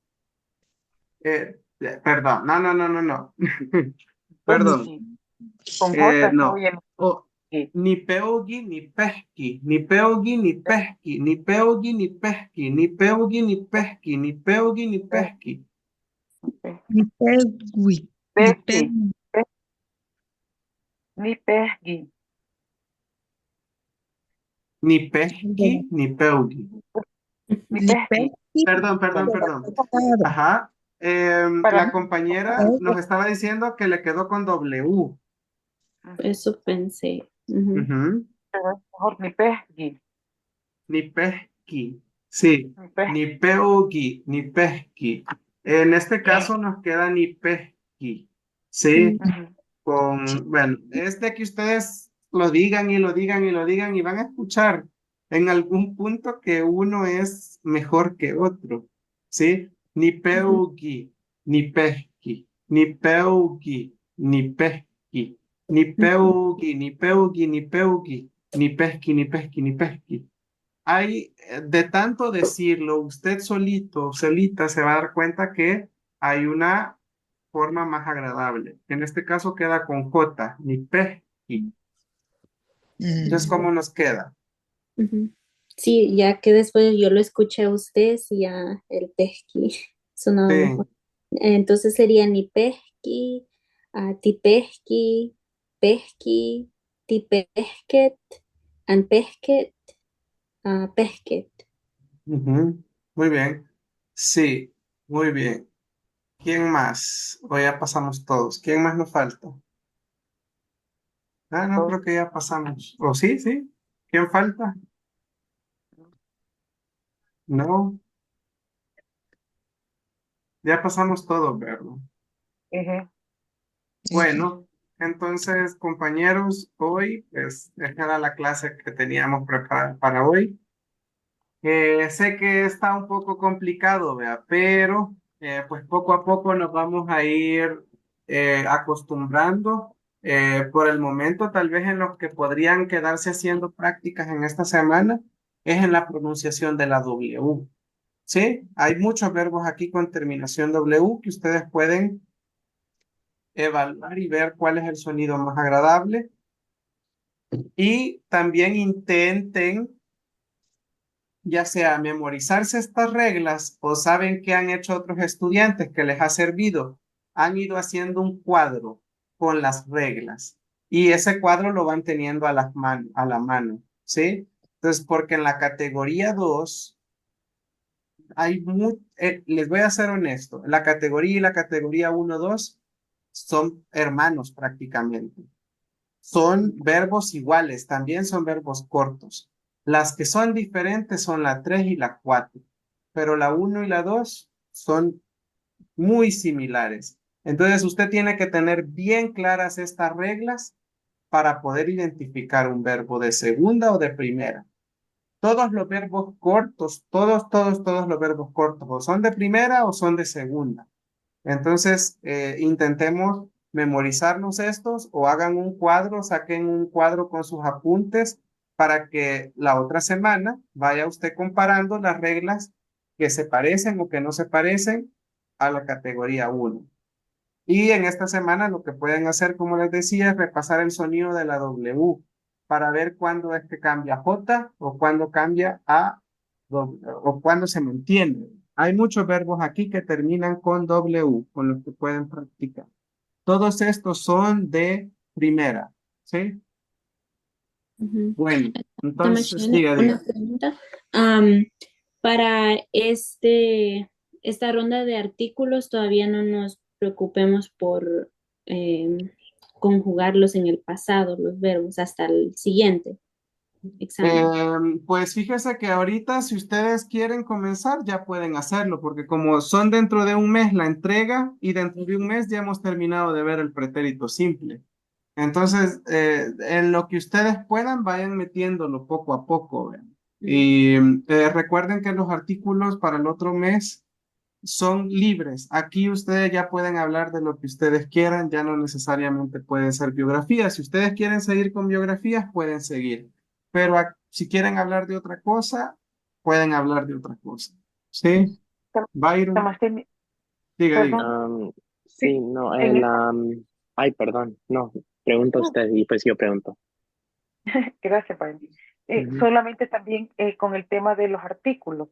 perdón, no. Perdón, Pesqui. Con J se no. oye el O, pesqui. ni peugi, ni pesqui, ni peugi, ni pesqui, ni peugi, ni pesqui, ni peugi, ni pesqui, ni peugi, ni pesqui. Ni pegui. Ni Pesqui. pegui. Ni pesqui. Ni pesqui, ni peugi. Ni Ni pesqui. pesqui. Perdón. Claro. Ajá. Para La mí, compañera nos estaba diciendo que le quedó con W. Eso pensé. Ujú. Ujú. pero es mejor ni pesqui. Ni pesqui. Sí. Ni pesqui. Ni peugi, ni pesqui. En este caso nos queda ni pesqui. Sí. Ujú. Bueno, es de que ustedes lo digan y lo digan y lo digan y van a escuchar en algún punto que uno es mejor que otro, ¿sí? Ni peugi, ni pesqui, ni peugi, ni pesqui, ni peugi, ni peugi, ni peugi, ni pesqui, ni pesqui, ni pesqui. Hay, de tanto decirlo, usted solito, solita, se va a dar cuenta que hay una forma más agradable. En este caso queda con J, ni pesqui. Entonces, ¿cómo nos queda? Ujú. Sí, ya que después yo lo escuché a usted, sí, ya el pesqui sonaba Sí. mejor. Entonces sería ni pesqui, tipesqui, pesqui, tipesquet, anpesquet, pesquet. Ujú. Muy bien. Sí, muy bien. ¿Quién más? O ya pasamos todos. ¿Quién más nos falta? Ah, no, creo que ya pasamos. ¿O sí, sí? ¿Quién falta? No, ya pasamos todos, ¿verdad? Ujú. Bueno, entonces, compañeros, hoy, pues, esta era la clase que teníamos preparada para hoy. Sé que está un poco complicado, vea, pero pues poco a poco nos vamos a ir acostumbrando. Por el momento, tal vez en los que podrían quedarse haciendo prácticas en esta semana es en la pronunciación de la W. ¿Sí? Hay muchos verbos aquí con terminación W que ustedes pueden evaluar y ver cuál es el sonido más agradable. Y también intenten ya sea memorizarse estas reglas o saben que han hecho otros estudiantes que les ha servido, han ido haciendo un cuadro con las reglas y ese cuadro lo van teniendo a la mano, ¿sí? Entonces, porque en la categoría 2 les voy a ser honesto, la categoría y la categoría 1, 2 son hermanos prácticamente. Son verbos iguales, también son verbos cortos. Las que son diferentes son la 3 y la 4, pero la 1 y la 2 son muy similares. Entonces usted tiene que tener bien claras estas reglas para poder identificar un verbo de segunda o de primera. Todos los verbos cortos, todos los verbos cortos, o son de primera o son de segunda. Entonces, intentemos memorizarnos estos o hagan un cuadro, saquen un cuadro con sus apuntes para que la otra semana vaya usted comparando las reglas que se parecen o que no se parecen a la categoría 1. Y en esta semana lo que pueden hacer, como les decía, es repasar el sonido de la W para ver cuándo es que cambia a J o cuándo cambia a W, o cuándo se mantiene. Hay muchos verbos aquí que terminan con W, con los que pueden practicar. Todos estos son de primera, ¿sí? Ujú. Bueno, Tomás, entonces una diga. pregunta. Para esta ronda de artículos todavía no nos preocupemos por conjugarlos en el pasado, los verbos, hasta el siguiente examen. Pues fíjese que ahorita si ustedes quieren comenzar ya pueden hacerlo, porque como son dentro de un mes la entrega y dentro de un mes ya hemos terminado de ver el pretérito simple. Entonces, en lo que ustedes puedan, vayan metiéndolo poco a poco. ¿Vean? Y recuerden que los artículos para el otro mes son libres. Aquí ustedes ya pueden hablar de lo que ustedes quieran, ya no necesariamente puede ser biografía. Si ustedes quieren seguir con biografías, pueden seguir. Pero si quieren hablar de otra cosa, pueden hablar de otra cosa. ¿Sí? Byron, Tomás, ten- diga, diga. perdón, Sí, no, en esta, ay, perdón, no, pregunta no, usted y pues yo pregunto. gracias, Brandy. Ujú. Solamente también con el tema de los artículos.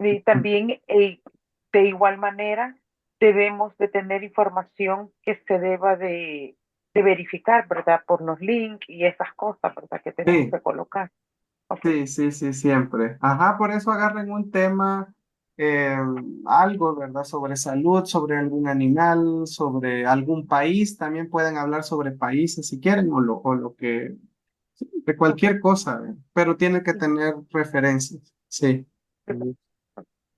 Y también de igual manera debemos de tener información que se deba de verificar, ¿verdad? Por los links y esas cosas, ¿verdad? Que tenemos Sí. que colocar. Ok, Sí, sí, sí, siempre. Ajá, por eso agarren un tema, eh, algo, ¿verdad? Sobre salud, sobre algún animal, sobre algún país. También pueden hablar sobre países si quieren o lo que, de ok. cualquier cosa, ¿verdad? Pero tiene que Sí, tener referencias. Sí, ¿verdad? Ujú.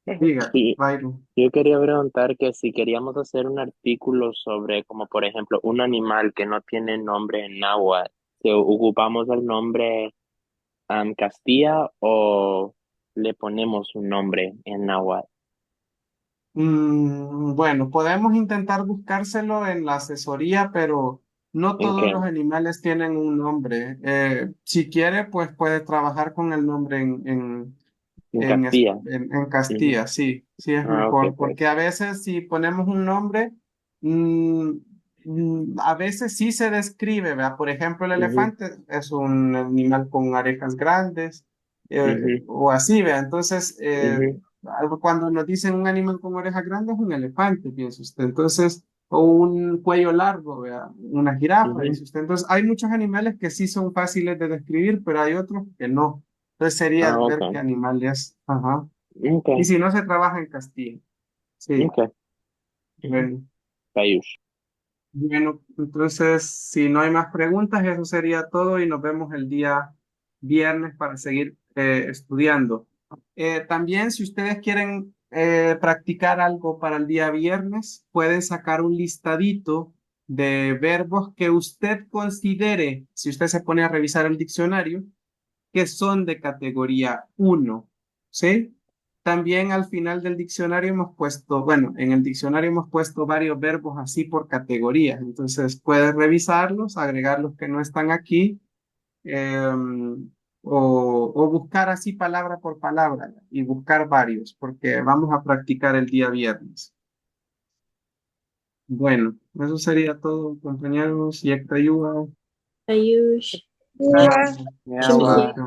Es eso. diga, Y Byron. yo quería preguntar que si queríamos hacer un artículo sobre, como por ejemplo, un animal que no tiene nombre en náhuatl, si ocupamos el nombre Castilla o le ponemos un nombre en náhuatl. Bueno, podemos intentar buscárselo en la asesoría, pero no ¿En todos qué? los animales tienen un nombre. Si quiere, pues puede trabajar con el nombre En Castilla. en Ujú. Castilla, sí, sí es Ah, ok, mejor, porque pues. a veces si ponemos un nombre, mm, a veces sí se describe, ¿verdad? Por ejemplo, el Ujú, elefante es un animal con orejas grandes, ujú, o así, ¿verdad? Entonces, ujú. cuando nos dicen un animal con orejas grandes, es un elefante, piensa usted. Entonces, o un cuello largo, ¿verdad? Una jirafa, Ujú. dice usted. Entonces, hay muchos animales que sí son fáciles de describir, pero hay otros que no. Entonces sería Ah, ok. ver qué animal es. Ajá. Ok, Y si no, se trabaja en Castilla. Sí. ok. Ujú. Bueno, Cayush. bueno, entonces, si no hay más preguntas, eso sería todo y nos vemos el día viernes para seguir estudiando. También, si ustedes quieren practicar algo para el día viernes, pueden sacar un listadito de verbos que usted considere, si usted se pone a revisar el diccionario, que son de categoría uno, ¿sí? También al final del diccionario hemos puesto, bueno, en el diccionario hemos puesto varios verbos así por categorías, entonces puedes revisarlos, agregar los que no están aquí, eh, o buscar así palabra por palabra y buscar varios, porque vamos a practicar el día viernes. Bueno, eso sería todo, compañeros, y ayuda. Ayush, Gracias. Ya, Shimije. va. Suerte.